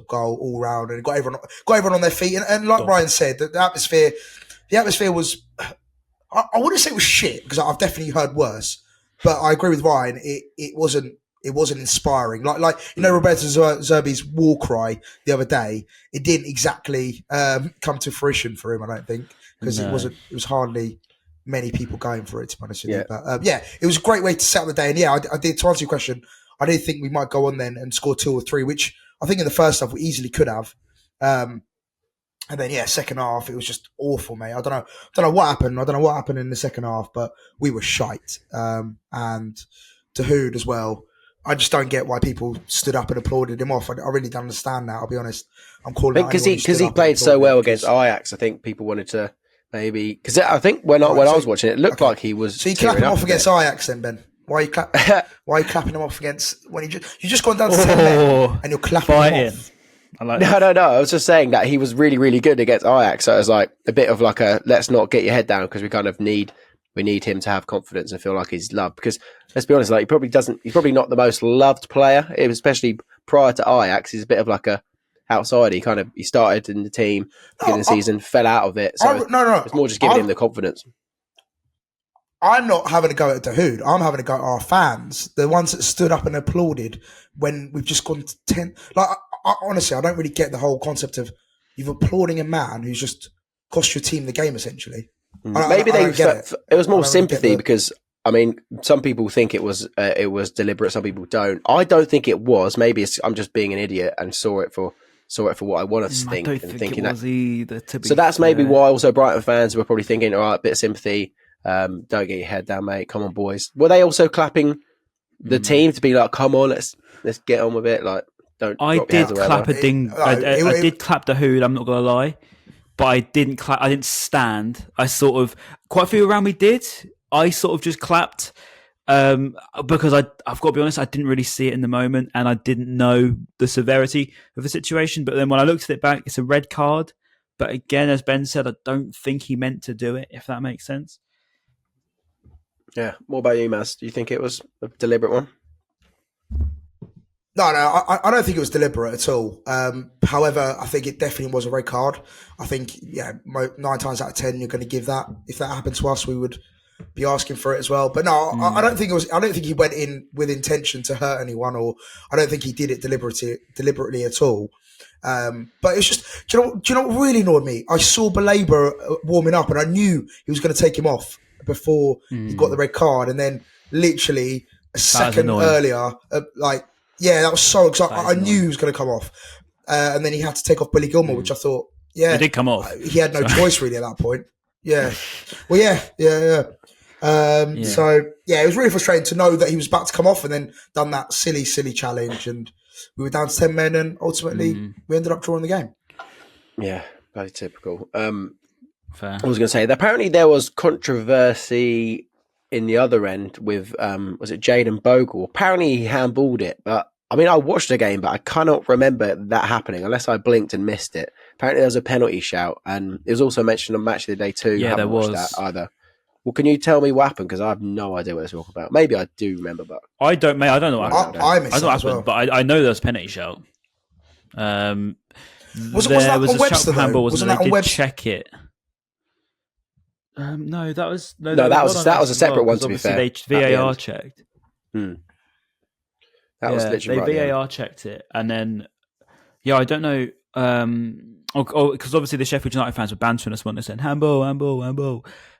goal all round, and got everyone on their feet. And like Ryan said, the atmosphere was. I wouldn't say it was shit because I've definitely heard worse. But I agree with Ryan. It wasn't inspiring. Like Roberto Zerbi's war cry the other day. It didn't exactly come to fruition for him, I don't think, because it was hardly many people going for it, to be honest with you. But it was a great way to set up the day. And I did, to answer your question, I did think we might go on then and score 2 or 3, which I think in the first half we easily could have. And then second half it was just awful, mate. I don't know what happened. I don't know what happened in the second half, but we were shite. And Dahoud as well. I just don't get why people stood up and applauded him off. I really don't understand that. I'll be honest. I'm calling because he played so well against Ajax. I think people wanted to maybe because I think when I was watching it, it looked like he was. So you clap him off against Ajax, then, Ben? Why are you clapping him off against when you just gone down to 10 men and you're clapping him off? No. I was just saying that he was really, really good against Ajax. So it was like a bit of like a let's not get your head down because we kind of need him to have confidence and feel like he's loved. Because let's be honest, like he's probably not the most loved player, especially prior to Ajax. He's a bit of like a outsider. He started in the team beginning of the season, fell out of it. So it's more just giving him the confidence. I'm not having a go at Dahoud. I'm having a go at our fans, the ones that stood up and applauded when we've just gone to 10. Like, honestly, I don't really get the whole concept of you're applauding a man who's just cost your team the game, essentially. Maybe it was more sympathy because, I mean, some people think it was deliberate, some people don't. I don't think it was. Maybe I'm just being an idiot and saw it for what I wanted to think. I don't think it was either. So that's maybe why also Brighton fans were probably thinking, all right, a bit of sympathy. Don't get your head down, mate. Come on, boys. Were they also clapping the team to be like, come on, let's get on with it? Like, don't. I did clap I did clap Dahoud. I'm not gonna lie, but I didn't clap. I didn't stand. I sort of quite a few around me did. I sort of just clapped because I've got to be honest. I didn't really see it in the moment, and I didn't know the severity of the situation. But then when I looked at it back, it's a red card. But again, as Ben said, I don't think he meant to do it. If that makes sense. Yeah. What about you, Maz? Do you think it was a deliberate one? No, I don't think it was deliberate at all. However, I think it definitely was a red card. I think, 9 times out of 10, you're going to give that. If that happened to us, we would be asking for it as well. But no, I don't think it was. I don't think he went in with intention to hurt anyone, or I don't think he did it deliberately at all. But it's just, do you know what really annoyed me? I saw Baleba warming up, and I knew he was going to take him off before he got the red card, and then literally a second earlier, that was so exciting. I knew he was going to come off, and then he had to take off Billy Gilmore, which I thought, he did come off. He had no choice really at that point. Yeah, well, yeah. So it was really frustrating to know that he was about to come off and then done that silly challenge, and we were down to 10 men, and ultimately we ended up drawing the game. Yeah, very typical. Fair. I was going to say that apparently there was controversy in the other end with was it Jaden Bogle? Apparently he handballed it, but I mean, I watched the game, but I cannot remember that happening unless I blinked and missed it. Apparently, there was a penalty shout, and it was also mentioned on Match of the Day too. Yeah, I haven't there watched was. that either. Well, can you tell me what happened? Because I have no idea what they're talking about. Maybe I do remember, but I don't know what happened. I missed I that know what as happened, well. but I know there was penalty shout. Was There that was on a shout Webster, for handball, though? wasn't Wasn't there? that They on did Webster? check it. No, that was that was a separate one, to be fair. They at the VAR end. checked. That was literally they right at the end. VAR checked it, and then I don't know. Because obviously the Sheffield United fans were bantering us when they said handball,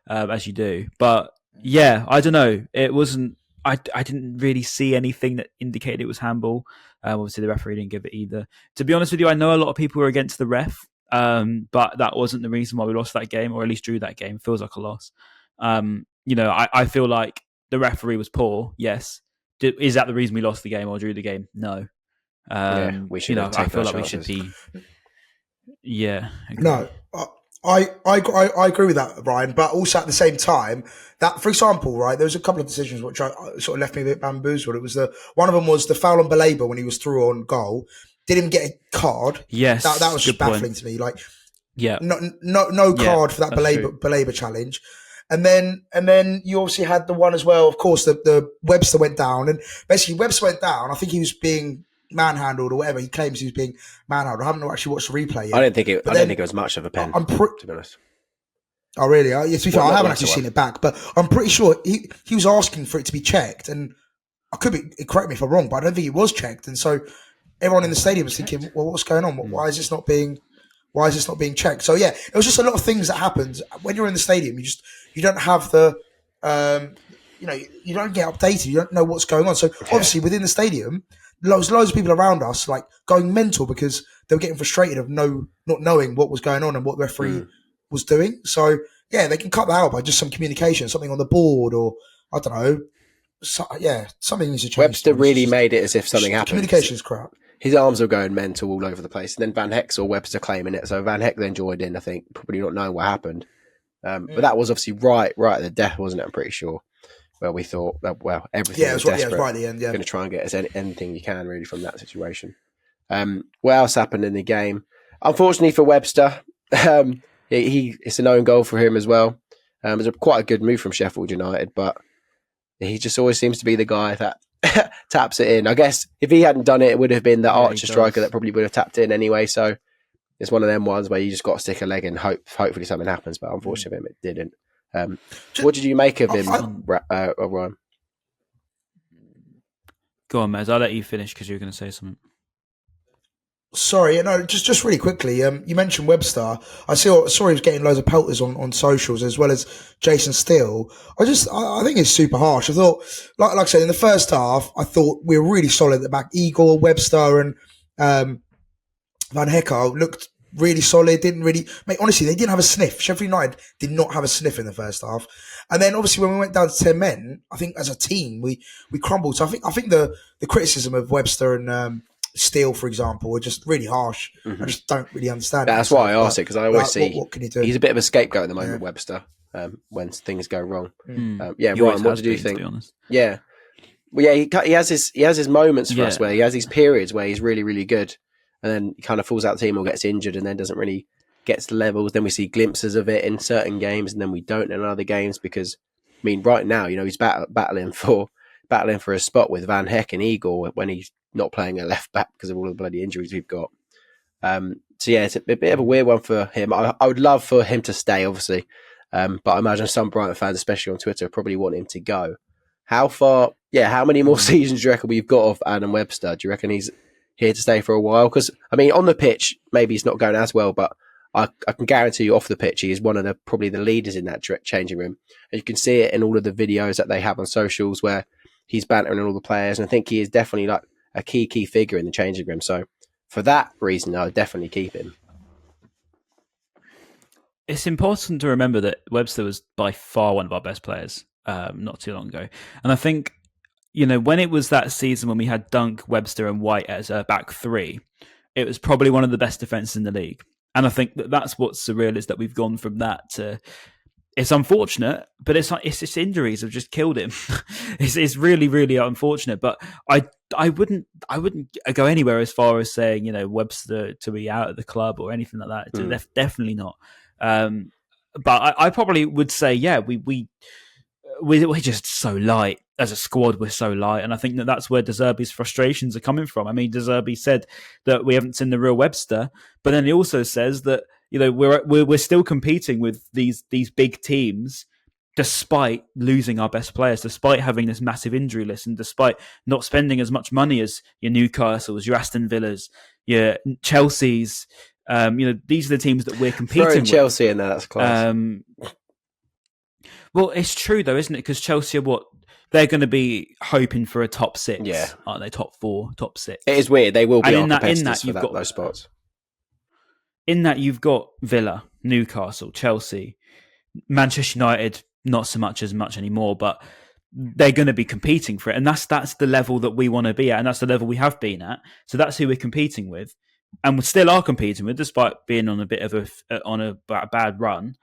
as you do. But yeah, I don't know. It wasn't. I didn't really see anything that indicated it was handball. Obviously, the referee didn't give it either. To be honest with you, I know a lot of people were against the ref, but that wasn't the reason why we lost that game, or at least drew that game. It feels like a loss. I feel like the referee was poor. Yes. Is that the reason we lost the game or drew the game? No. We should have I taken feel our like chances. we should be. Yeah. No, I agree with that, Brian. But also at the same time, that, for example, right, there was a couple of decisions which I sort of left me a bit bamboozled. It was one of them was the foul on Belabor when he was through on goal. Didn't get a card. Yes, that was just good point. baffling to me. Like, Yeah. no card for that that's true. Belabor challenge. And then you obviously had the one as well. Of course, the Webster went down, and basically Webster went down. I think he was being manhandled or whatever. He claims he was being manhandled. I haven't actually watched the replay yet. I don't think it was much of a pen. To be honest. Oh really? To be fair, I haven't actually whatsoever. seen it back, but I'm pretty sure he was asking for it to be checked, and I could be, correct me if I'm wrong, but I don't think it was checked. And so everyone in the stadium was thinking, well, what's going on? Why is this not being checked? So yeah, it was just a lot of things that happened when you're in the stadium. You don't have the, you don't get updated. You don't know what's going on. So obviously within the stadium, loads of people around us like going mental because they were getting frustrated of not knowing what was going on and what the referee was doing. So yeah, they can cut that out by just some communication, something on the board, or I don't know. Something needs to change. Webster really made it as if something happened. Communication's crap. His arms were going mental all over the place. And then Van Heck saw Webster claiming it. So Van Heck then joined in, I think, probably not knowing what happened. But that was obviously right at the death, wasn't it? I'm pretty sure. Well, we thought, everything Yeah, it was right at the end. Yeah, going to try and get us anything you can, really, from that situation. What else happened in the game? Unfortunately for Webster, it's an own goal for him as well. It was quite a good move from Sheffield United, but he just always seems to be the guy that taps it in. I guess if he hadn't done it, it would have been the Archer striker that probably would have tapped in anyway. So it's one of them ones where you just got to stick a leg in, hopefully something happens. But unfortunately, it didn't. What did you make of him, Ryan? Go on, Mez. I'll let you finish because you were going to say something. Sorry, no, just really quickly. You mentioned Webster. I saw he was getting loads of pelters on socials as well as Jason Steele. I think it's super harsh. I thought, like I said, in the first half, I thought we were really solid at the back. Igor, Webster, and Van Hecker looked really solid. Honestly, they didn't have a sniff. Sheffield United did not have a sniff in the first half. And then obviously when we went down to 10 men, I think as a team we crumbled. So I think the criticism of Webster and Steele, for example, were just really harsh. I just don't really understand. That's why I asked it, because I always see what can he do? he's a bit of a scapegoat at the moment, Webster, when things go wrong. He Ryan, always what has did you been, think? to be honest. Yeah. Well, yeah, he has his moments for us where he has these periods where he's really, really good, and then he kind of falls out the team or gets injured and then doesn't really get to levels. Then we see glimpses of it in certain games, and then we don't in other games because, I mean, right now, he's battling for a spot with Van Heck and Igor when he's not playing a left back because of all the bloody injuries we've got. So yeah, it's a bit of a weird one for him. I would love for him to stay, obviously, but I imagine some Brighton fans, especially on Twitter, probably want him to go. How many more seasons do you reckon we've got of Adam Webster? Do you reckon he's here to stay for a while? Because, I mean, on the pitch, maybe he's not going as well, but I can guarantee you off the pitch, he is one of probably the leaders in that changing room. And you can see it in all of the videos that they have on socials where he's bantering all the players. And I think he is definitely like a key figure in the changing room. So for that reason, I would definitely keep him. It's important to remember that Webster was by far one of our best players not too long ago. And I think, when it was that season when we had Dunk, Webster and White as a back three, it was probably one of the best defences in the league. And I think that's what's surreal is that we've gone from that to it's unfortunate, but it's just injuries have just killed him. It's really, really unfortunate. But I wouldn't go anywhere as far as saying, Webster to be out of the club or anything like that. Definitely not. But I probably would say, yeah, we're just so light as a squad. We're so light, and I think that's where De Zerbi's frustrations are coming from. I mean, De Zerbi said that we haven't seen the real Webster, but then he also says that we're still competing with these big teams, despite losing our best players, despite having this massive injury list, and despite not spending as much money as your Newcastles, your Aston Villas, your Chelsea's. These are the teams that we're competing with. Chelsea in there, that's class. Well, it's true though, isn't it? Because Chelsea are they're going to be hoping for a top 6, aren't they? Top 4, top 6. It is weird. They will be our competitors in that, for those spots. In that, you've got Villa, Newcastle, Chelsea, Manchester United, not so much anymore, but they're going to be competing for it, and that's the level that we want to be at, and that's the level we have been at. So that's who we're competing with, and we still are competing with, despite being on a bit of a bad run.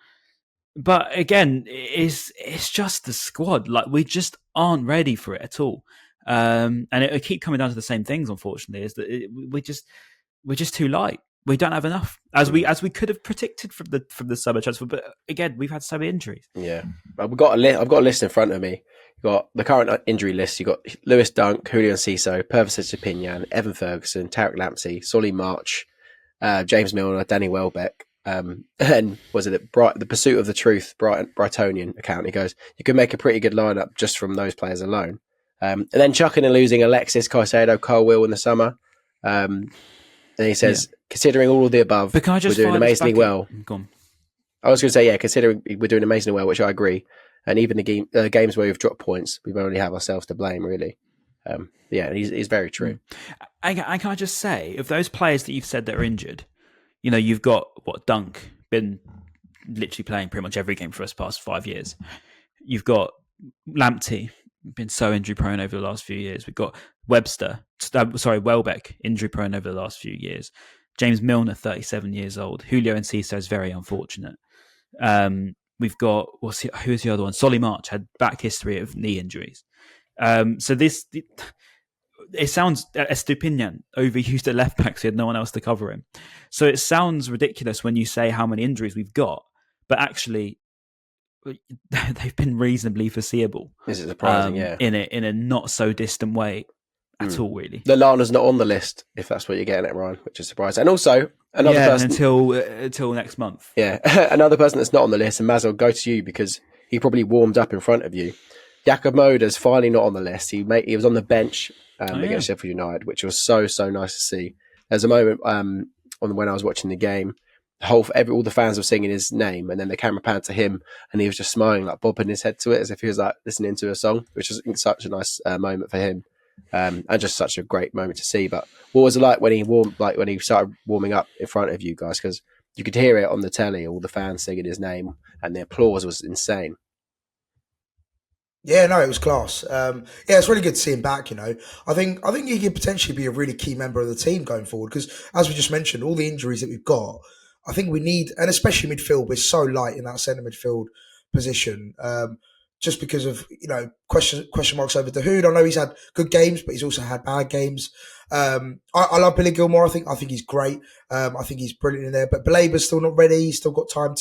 But again, it's just the squad. Like, we just aren't ready for it at all, and it keep coming down to the same things. Unfortunately, is that we're just too light. We don't have enough, as we could have predicted from the summer transfer. But again, we've had so many injuries. Yeah, I've got a list in front of me. You've got the current injury list. You've got Lewis Dunk, Julian Ciso, Pervis Epinian, Evan Ferguson, Tarek Lampsey, Solly March, James Milner, Danny Welbeck. And was it the Pursuit of the Truth Brightonian account? He goes, you could make a pretty good lineup just from those players alone. And then chucking and losing Alexis, Caicedo, Cole Will in the summer. And he says, considering all of the above, we're doing amazingly well. I was going to say, considering we're doing amazingly well, which I agree. And even the games where we've dropped points, we only have ourselves to blame, really. He's very true. And can I just say, of those players that you've said that are injured, you've got Dunk, been literally playing pretty much every game for us past 5 years. You've got been so injury prone over the last few years. We've got Welbeck, injury prone over the last few years. James Milner, 37 years old. Julio Enciso is very unfortunate. We've got, who's the other one? Solly March had back history of knee injuries. It sounds, Estupinian overused at left back, so he had no one else to cover him. So it sounds ridiculous when you say how many injuries we've got, but actually they've been reasonably foreseeable. This is surprising, in a not so distant way at all, really. Lallana's not on the list, if that's what you're getting at, Ryan, which is surprising. And also another person until next month. Yeah, another person that's not on the list, and Maz, I'll go to you because he probably warmed up in front of you. Jakob Moda's finally not on the list. He was on the bench against Sheffield United, which was so nice to see. There's a moment when I was watching the game, all the fans were singing his name, and then the camera panned to him, and he was just smiling, like bobbing his head to it as if he was like listening to a song, which was such a nice moment for him, and just such a great moment to see. But what was it like when he started warming up in front of you guys? Because you could hear it on the telly, all the fans singing his name, and the applause was insane. Yeah, no, it was class. It's really good to see him back. I think he could potentially be a really key member of the team going forward because, as we just mentioned, all the injuries that we've got, I think we need, and especially midfield, we're so light in that centre midfield position. Just because of question marks over Dahoud. I know he's had good games, but he's also had bad games. I love Billy Gilmore. I think he's great. I think he's brilliant in there. But Belaber's still not ready. He's still got time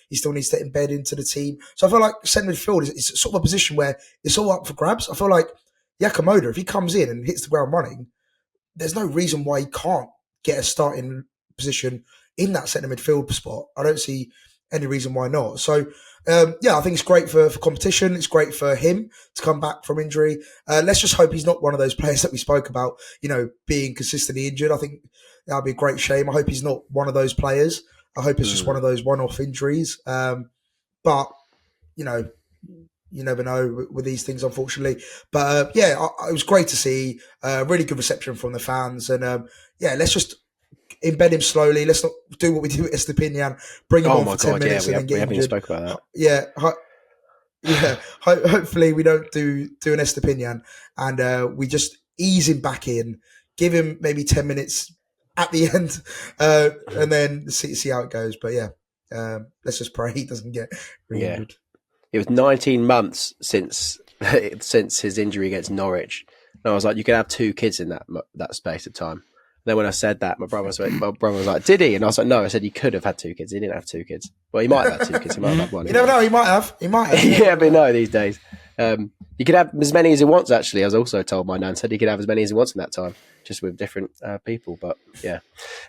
he still needs to embed into the team. So I feel like centre midfield is sort of a position where it's all up for grabs. I feel like Yakamoda, if he comes in and hits the ground running, there's no reason why he can't get a starting position in that centre midfield spot. I don't see any reason why not. So, I think it's great for competition. It's great for him to come back from injury. Let's just hope he's not one of those players that we spoke about, being consistently injured. I think that would be a great shame. I hope he's not one of those players. I hope it's just one of those one-off injuries. But, you never know with these things, unfortunately. But, it was great to see. Really good reception from the fans. And, let's just embed him slowly. Let's not do what we do with Estepinian. Bring him on for 10 minutes and then get injured. We haven't even spoke about that. Hopefully we don't do an Estepinian and we just ease him back in, give him maybe 10 minutes at the end, and then see how it goes. But Let's just pray he doesn't get re-injured. It was 19 months since his injury against Norwich. And I was like, you could have 2 kids in that space of time. And then when I said that, my brother was like, did he? And I was like, no, I said he could have had 2 kids. He didn't have 2 kids. Well, he might have had 2 kids. He might have had one. You never know. He might have. Yeah, but no, these days. You could have as many as he wants, actually. I was also told my nan said he could have as many as he wants in that time, just with different people. But yeah.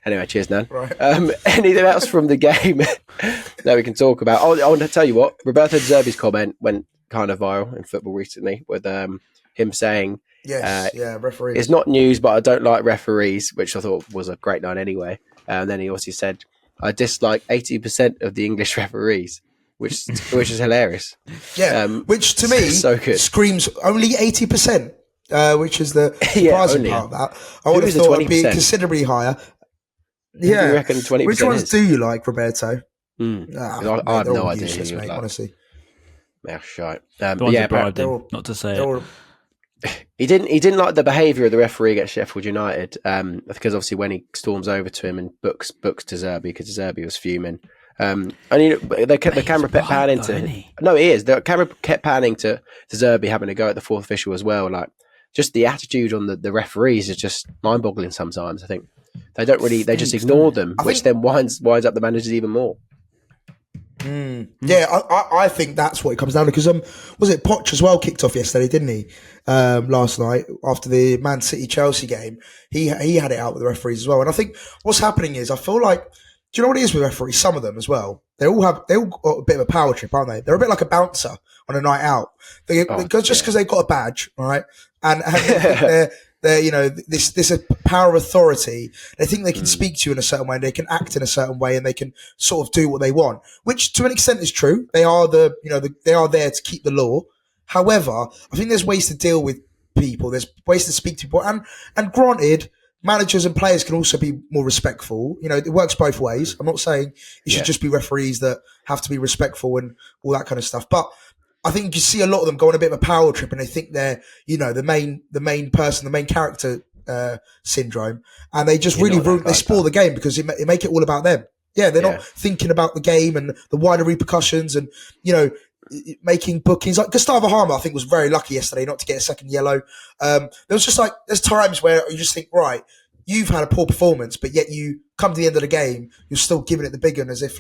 Anyway, cheers, Nan. Right. Anything else from the game that we can talk about? I want to tell you what, Roberto De Zerbi's comment went kind of viral in football recently with him saying, referees. It's not news, but I don't like referees, which I thought was a great line anyway. And then he also said, I dislike 80% of the English referees, which is hilarious. Yeah, which to me so good. Screams only 80%, which is the surprising part of that. I would have thought it would be considerably higher. Yeah, you reckon 20%? Which ones do you like, Roberto? I have no idea. Useless, mate, like. Honestly, Yeah, shite. Not to say it. He didn't like the behaviour of the referee against Sheffield United, because obviously when he storms over to him and books De Zerbi, because De Zerbi was fuming. And the camera kept panning to. No, he is. The camera kept panning to De Zerbi having a go at the 4th official as well. Like, just the attitude on the referees is just mind-boggling sometimes. I think they don't really. They just ignore them, which then winds up the managers even more. Yeah, I think that's what it comes down to, because was it Poch as well kicked off yesterday, didn't he? Last night after the Man City Chelsea game, he had it out with the referees as well. And I think what's happening is, I feel like, do you know what it is with referees? Some of them as well. They all got a bit of a power trip, aren't they? They're a bit like a bouncer on a night out. Because they've got a badge, right? And they think they're this power of authority. They think they can speak to you in a certain way, and they can act in a certain way, and they can sort of do what they want, which to an extent is true. They are they are there to keep the law. However, I think there's ways to deal with people. There's ways to speak to people, and granted, managers and players can also be more respectful. It works both ways. I'm not saying it should just be referees that have to be respectful and all that kind of stuff, but I think you see a lot of them go on a bit of a power trip, and they think they're, the main person, the main character syndrome, and they just they spoil the game because they make it all about them. Yeah, they're not thinking about the game and the wider repercussions, and making bookings. Like Gustavo Harmer, I think, was very lucky yesterday not to get a second yellow. There was just there's times where you just think, right, you've had a poor performance, but yet you come to the end of the game, you're still giving it the big one as if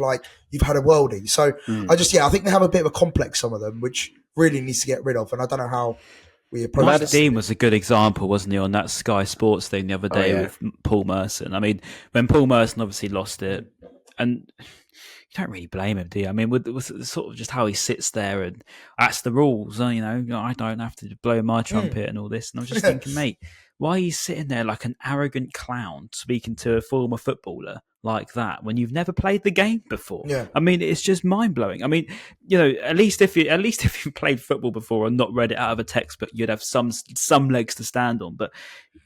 you've had a worldie. So I think they have a bit of a complex, some of them, which really needs to get rid of. And I don't know how we approach Mike this. Dean was a good example, wasn't he, on that Sky Sports thing the other day with Paul Merson. I mean, when Paul Merson obviously lost it, and you don't really blame him, do you? I mean, with sort of just how he sits there, and that's the rules, I don't have to blow my trumpet and all this. And I was just thinking, mate, why are you sitting there like an arrogant clown speaking to a former footballer like that when you've never played the game before? Yeah. I mean, it's just mind blowing. I mean, at least if you played football before and not read it out of a textbook, you'd have some legs to stand on. But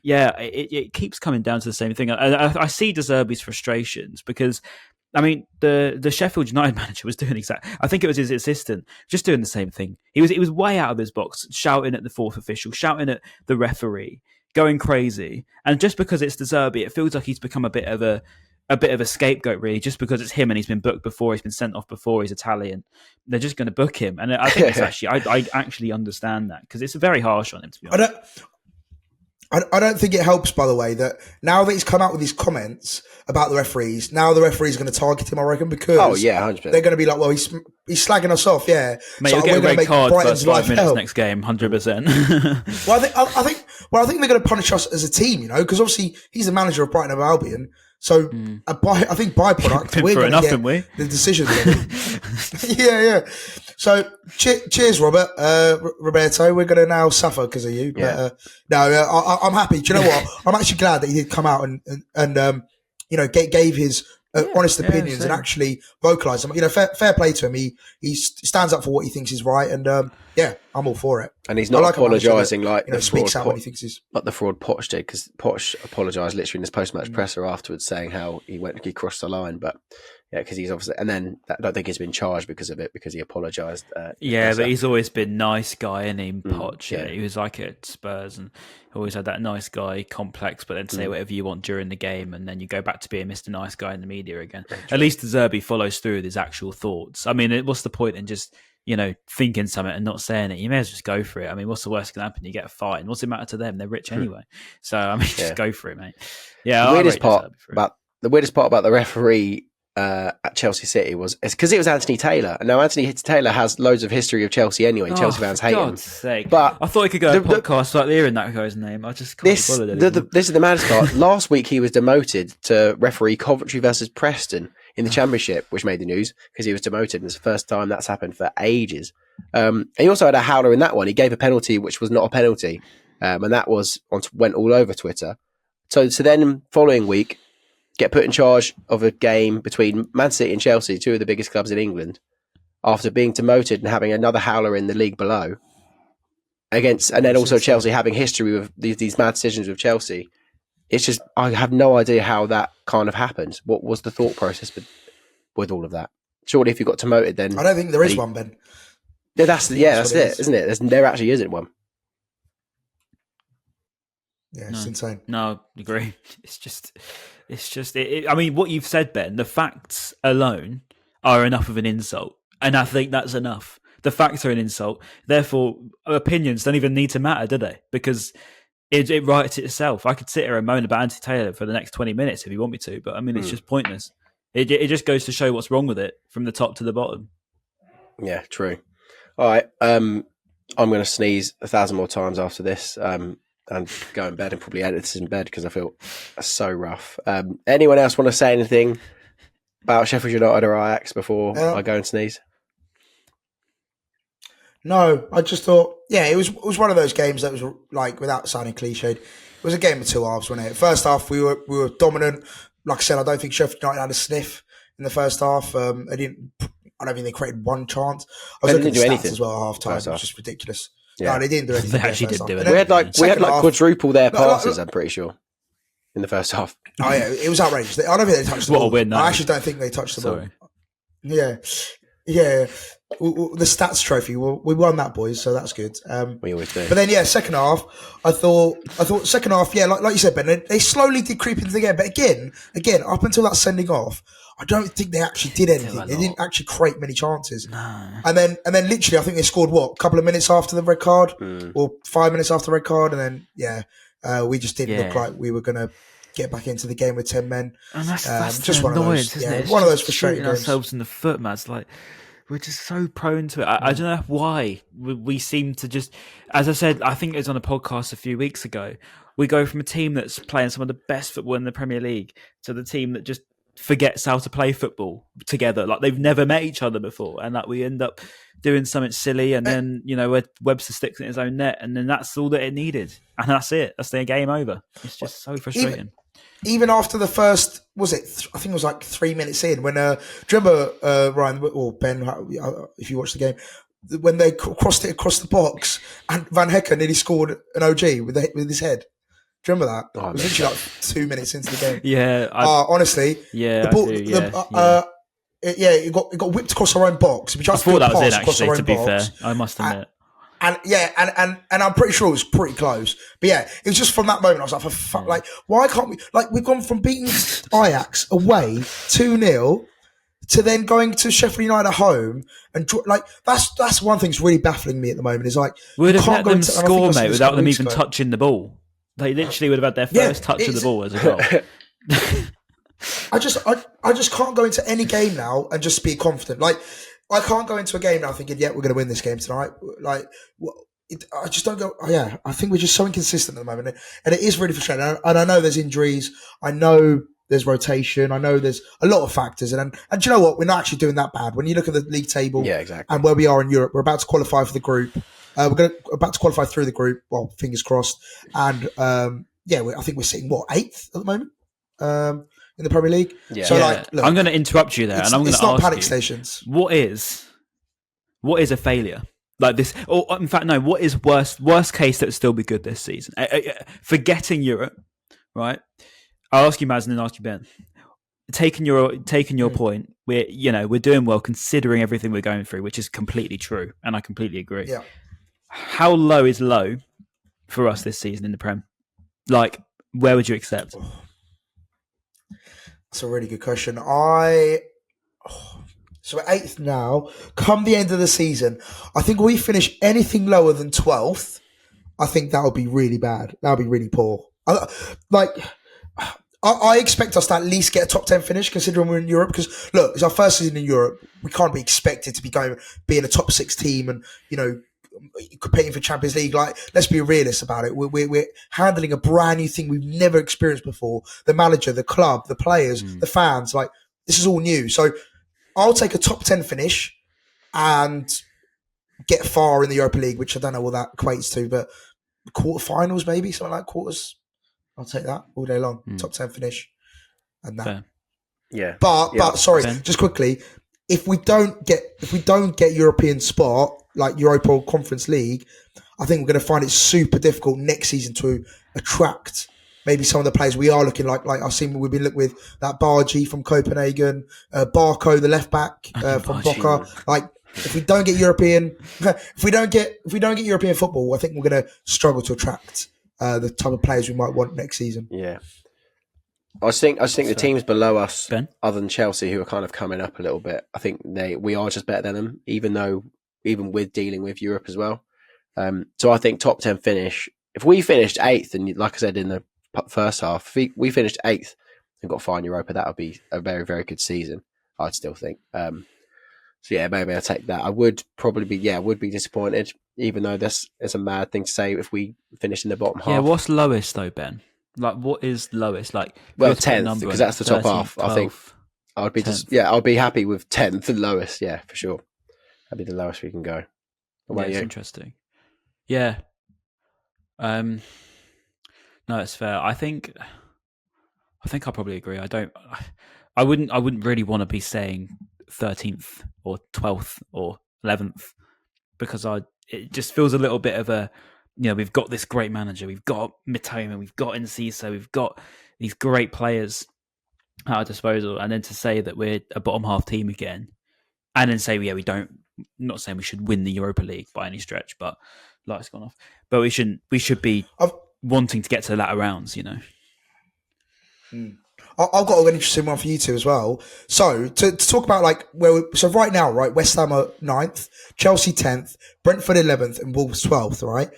yeah, it keeps coming down to the same thing. I see De Zerbi's frustrations because, I mean, the Sheffield United manager was doing I think it was his assistant, just doing the same thing. He was way out of his box, shouting at the 4th official, shouting at the referee, going crazy. And just because it's De Zerbi, it feels like he's become a bit of a scapegoat, really, just because it's him and he's been booked before, he's been sent off before, he's Italian. They're just going to book him. And I think it's actually, I actually understand that, because it's very harsh on him, to be honest. I don't think it helps, by the way, that now that he's come out with these comments about the referees, now the referees are going to target him, I reckon, because 100%. They're going to be like, well, he's slagging us off, yeah. Mate, so you'll get a red card first 5 minutes next game, 100%. Well, I think they're going to punish us as a team, because obviously he's the manager of Brighton Hove Albion. So I think byproduct, we're going to get the decisions. Yeah. So cheers, Roberto. We're going to now suffer because of you. Yeah. But I'm happy. Do you know what? I'm actually glad that he did come out and gave his honest opinions and actually vocalised them. Fair play to him. He stands up for what he thinks is right, and I'm all for it. And he's I not like a manager apologising that, like the fraud speaks out when he thinks he's. like the fraud Poch did, because Poch apologised literally in his post-match presser afterwards, saying how he crossed the line, but yeah, because he's obviously, and then I don't think he's been charged because of it, because he apologised. Yeah, but he's always been nice guy, isn't he, Poch? yeah. He was like at Spurs and always had that nice guy complex, but then say whatever you want during the game, and then you go back to being Mr. Nice Guy in the media again. At least De Zerbi follows through with his actual thoughts. I mean, what's the point in just thinking something and not saying it? You may as well just go for it. I mean, what's the worst that can happen? You get a fine. What's it matter to them? They're rich anyway. So, I mean, just go for it, mate. Yeah, the weirdest part about the referee at Chelsea City was because it was Anthony Taylor, and now Anthony Taylor has loads of history of Chelsea anyway. Chelsea fans hate him. Sake. But I thought he could go to a podcast like hearing that guy's name. I just can't be bothered. This is the maddest part. Last week he was demoted to referee Coventry versus Preston in the Championship, which made the news because he was demoted. And it's the first time that's happened for ages. He also had a howler in that one. He gave a penalty which was not a penalty, and that went all over Twitter. So then following week, get put in charge of a game between Man City and Chelsea, two of the biggest clubs in England, after being demoted and having another howler in the league below. And then also Chelsea having history with these mad decisions with Chelsea. It's just, I have no idea how that kind of happened. What was the thought process with all of that? Surely if you got demoted, then I don't think there is one, Ben. Yeah, that's it, isn't it? There actually isn't one. Yeah, it's insane. No, agree. It's just. I mean, what you've said, Ben. The facts alone are enough of an insult, and I think that's enough. The facts are an insult. Therefore, opinions don't even need to matter, do they? Because it writes itself. I could sit here and moan about Anthony Taylor for the next 20 minutes if you want me to, but I mean, it's just pointless. It just goes to show what's wrong with it from the top to the bottom. Yeah, true. All right, I'm going to sneeze 1,000 more times after this. And go in bed and probably edit this in bed because I feel so rough. Anyone else want to say anything about Sheffield United or Ajax before I go and sneeze? No, I just thought, it was one of those games that was like, without sounding cliched, it was a game of two halves, wasn't it? First half, we were dominant. Like I said, I don't think Sheffield United had a sniff in the first half. I don't think they created one chance. I was looking at the stats as well at half time. It was just ridiculous. Yeah. No, they didn't do anything. They actually didn't do it. We had like quadruple their passes, I'm pretty sure, in the first half. Oh yeah, it was outrageous. I don't think they touched the ball. Win, I actually don't think they touched the ball. Yeah. The stats trophy, we won that, boys, so that's good. We always do. But then, second half, I thought second half, like you said, Ben, they slowly did creep into the game. But again, up until that sending off, I don't think they actually did anything. They didn't actually create many chances. No. And then literally, I think they scored a couple of minutes after the red card, or 5 minutes after the red card, and then we just didn't look like we were going to get back into the game with 10 men. And that's just one annoyance, of those, isn't it? One of those frustrating games. Ourselves in the foot, man. It's like we're just so prone to it. I don't know why we seem to just, as I said, I think it was on a podcast a few weeks ago. We go from a team that's playing some of the best football in the Premier League to the team that just forgets how to play football together. Like they've never met each other before, and that we end up doing something silly, and then Webster sticks in his own net, and then that's all that it needed, and that's it. That's their game over. It's just so frustrating. Even after the first, I think it was like 3 minutes in, when do you remember Ryan or Ben, if you watched the game, when they crossed it across the box and Van Hecker nearly scored an OG with his head? Do you remember that? It was literally like 2 minutes into the game. Yeah. Honestly. Yeah, the ball, I do, it got whipped across our own box. I thought that was it, actually, to be fair. I must admit. And I'm pretty sure it was pretty close. But yeah, it was just from that moment I was like, for fuck, like, why can't we? Like, we've gone from beating Ajax away 2-0 to then going to Sheffield United at home, and like that's one thing that's really baffling me at the moment. Is like, would have let them score, mate, without them even touching the ball. They literally would have had their first touch of the ball as a goal. I just can't go into any game now and just be confident. Like, I can't go into a game now thinking, we're going to win this game tonight. Like, I just don't go. I think we're just so inconsistent at the moment, and it is really frustrating. And I know there's injuries. I know there's rotation. I know there's a lot of factors. And do you know what? We're not actually doing that bad. When you look at the league table, and where we are in Europe, we're about to qualify for the group. We're about to qualify through the group. Well, fingers crossed. And I think we're sitting 8th at the moment in the Premier League. Yeah. So look, I'm going to interrupt you there, and I'm going to ask you. It's not panic you, stations. What is a failure? Like this, or in fact, no. What is worst? Worst case that would still be good this season. Forgetting Europe, right? I'll ask you, Maz, and then ask you, Ben. Taking your point, we're doing well considering everything we're going through, which is completely true, and I completely agree. Yeah. How low is low for us this season in the Prem? Like, where would you accept? That's a really good question. So we're 8th now. Come the end of the season, I think we finish anything lower than 12th. I think that would be really bad. That would be really poor. I expect us to at least get a top 10 finish considering we're in Europe. Because look, it's our first season in Europe. We can't be expected to being a top 6 team and, competing for Champions League. Like, let's be realists about it. We're handling a brand new thing we've never experienced before. The manager, the club, the players, the fans, like, this is all new. So I'll take a top 10 finish and get far in the Europa League, which I don't know what that equates to, but quarterfinals maybe, something like quarters. I'll take that all day long. Top 10 finish and that. Fair. Yeah. But sorry, Ben? just quickly, if we don't get European spot, like Europa or Conference League, I think we're going to find it super difficult next season to attract maybe some of the players we are looking like I've seen we've been looking with that Bargy from Copenhagen, Barco, the left back from Boca. Like, if we don't get European, if we don't get European football, I think we're going to struggle to attract the type of players we might want next season. Yeah. I think the teams below us, Ben? other than Chelsea, who are kind of coming up a little bit, I think we are just better than them, even with dealing with Europe as well. So I think top 10 finish. If we finished 8th, and like I said in the first half, if we finished 8th and got far in Europa, that would be a very, very good season, I'd still think. So yeah, maybe I'll take that. I would probably be disappointed, even though this is a mad thing to say if we finish in the bottom half. Yeah, what's lowest though, Ben? Like, what is lowest? Like, well, 10th, because that's the top half. 12th, I think I'd be I'll be happy with 10th and lowest. Yeah, for sure. That'd be the lowest we can go. What about it's you? interesting. Yeah. No, it's fair. I think I probably agree. I wouldn't really want to be saying 13th or 12th or 11th because it just feels a little bit of a, we've got this great manager, we've got Mitoma, we've got Enciso, we've got these great players at our disposal, and then to say that we're a bottom half team again, and then say we don't. Not saying we should win the Europa League by any stretch, but light's gone off. But we should be wanting to get to the latter rounds, I've got an interesting one for you two as well. So to talk about like so right now, right, West Ham are 9th, Chelsea 10th, Brentford 11th, and Wolves 12th, right?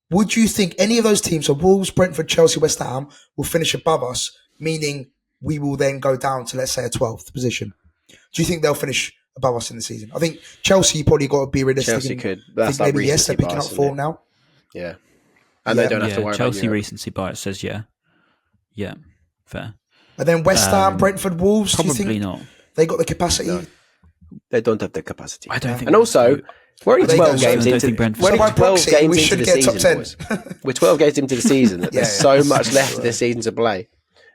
Would you think any of those teams, so Wolves, Brentford, Chelsea, West Ham, will finish above us, meaning we will then go down to, let's say, a 12th position? Do you think they'll finish above us in the season? I think Chelsea, you probably got to be realistic. Chelsea could. That's maybe like yes, they're picking up bias, form now. Yeah. And they don't have to worry Chelsea about Europe. recency bias says yeah. Yeah, fair. And then West Ham, Brentford, Wolves, Probably do you think not. they got the capacity? No. They don't have the capacity. I don't think. And also, we're only 12 games I don't into think Brentford- we're So by only 12 proxy, games we into should the get top season, 10. boys. We're 12 games into the season. There's so much left of this season to play.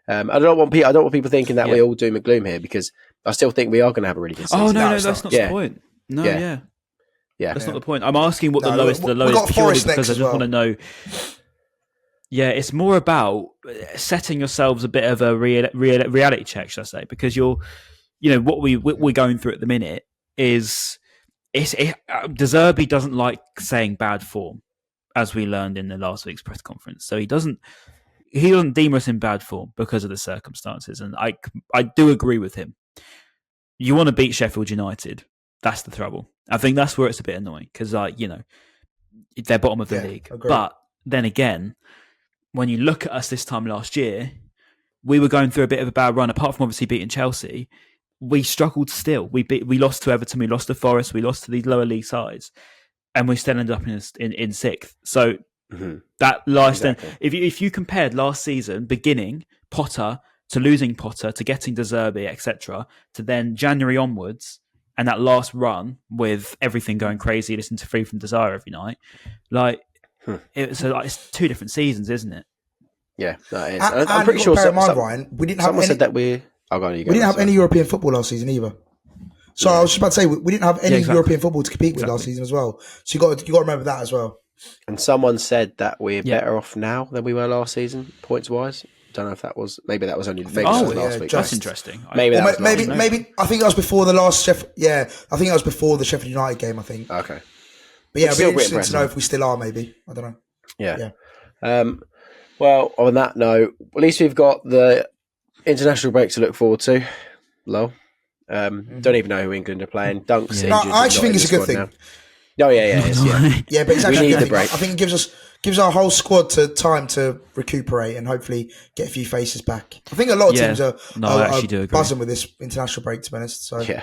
I don't want people thinking that we're all doom and gloom here, because I still think we are going to have a really good season. Oh no, it's that's not. not the point. No, yeah. That's not the point. I'm asking what the lowest we got purely Forest because next I as just well. want to know. Yeah, it's more about setting yourselves a bit of a reality check, should I say? Because what we're going through at the minute is De Zerbi doesn't like saying bad form, as we learned in the last week's press conference. So he doesn't deem us in bad form because of the circumstances, and I do agree with him. You want to beat Sheffield United. That's the trouble. I think that's where it's a bit annoying because, they're bottom of the league. Agreed. But then again, when you look at us this time last year, we were going through a bit of a bad run. Apart from obviously beating Chelsea, we struggled still. We lost to Everton, we lost to Forest, we lost to these lower league sides, and we still ended up in sixth. So that last then, if you compared last season beginning Potter to losing Potter to getting De Zerbi, etc., to then January onwards. And that last run with everything going crazy, listening to Free from Desire every night, it's two different seasons, isn't it? Yeah, that is. And I'm pretty sure. Bear in mind, Ryan, we didn't have someone any, said that we. Oh, go on, you go. We didn't have any European football last season either. So I was just about to say we didn't have any exactly. European football to compete with last season as well. So you got to remember that as well. And someone said that we're better off now than we were last season, points wise. Don't know if that was maybe that was only maybe that was last week. That's interesting. Maybe that was maybe I think that was before the last I think that was before the Sheffield United game. I think. Okay. But yeah, it'd be interesting to know if we still are. Maybe I don't know. Yeah. Well, on that note, at least we've got the international break to look forward to. Lol. Don't even know who England are playing. Dunk's injured. I actually think it's a good thing. Now. Oh yeah, yeah, but it's actually we need a good the break. thing. I think it gives our whole squad time to recuperate and hopefully get a few faces back. I think a lot of teams are buzzing with this international break, to be honest. So yeah,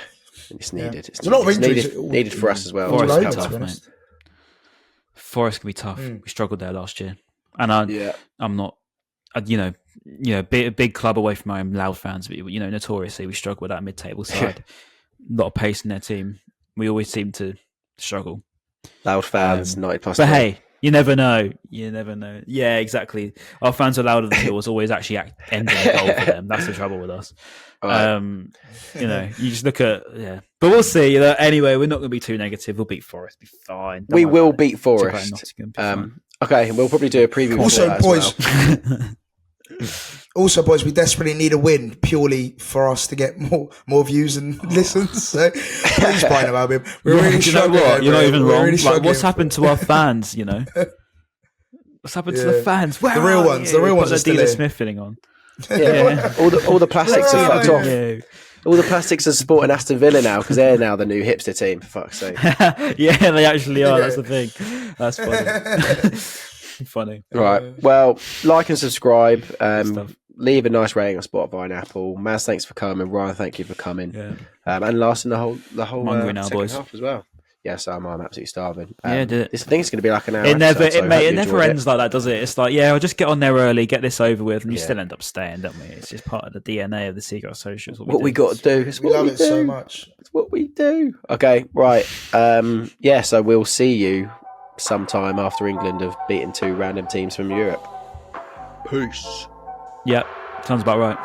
it's needed. There's a lot of injuries needed for us as well. Forest can be tough, mate. Forest can be tough. We struggled there last year, and I'm not. Big club away from home, loud fans, but notoriously we struggle with that mid-table side. A lot of pace in their team. We always seem to struggle. Loud fans, 90+. But hey, you never know. Yeah, exactly. Our fans are louder than yours. Always actually ending a goal for them. That's the trouble with us. Right. You just look at but we'll see. Anyway, we're not going to be too negative. We'll beat Forest. Be fine. We will beat Forest. Okay, we'll probably do a preview. Also, boys, we desperately need a win purely for us to get more views and listens. So please buy them, Albion. We're really struggling. You're not even wrong. Really what's happened to our fans? What's happened to the fans? The real ones. The real ones are still Dealer Smith fitting on. All the plastics are fucked off. All the plastics are supporting Aston Villa now because they're now the new hipster team. For fuck's sake. Yeah, they actually are. That's the thing. That's funny. Funny. Right. Well, like and subscribe. Leave a nice rating on Spotify and Apple. Maz, thanks for coming. Ryan, thank you for coming. Yeah. And lasting the whole second boys. half as well. Yes, I'm absolutely starving. Did it. This thing's going to be like an hour. It never ends like that, does it? It's like, I'll just get on there early, get this over with, and you still end up staying, don't we? It's just part of the DNA of the Seagulls Social. What we got to do. We love it so much. It's what we do. Okay, right. So we'll see you sometime after England have beaten 2 random teams from Europe. Peace. Yep, sounds about right.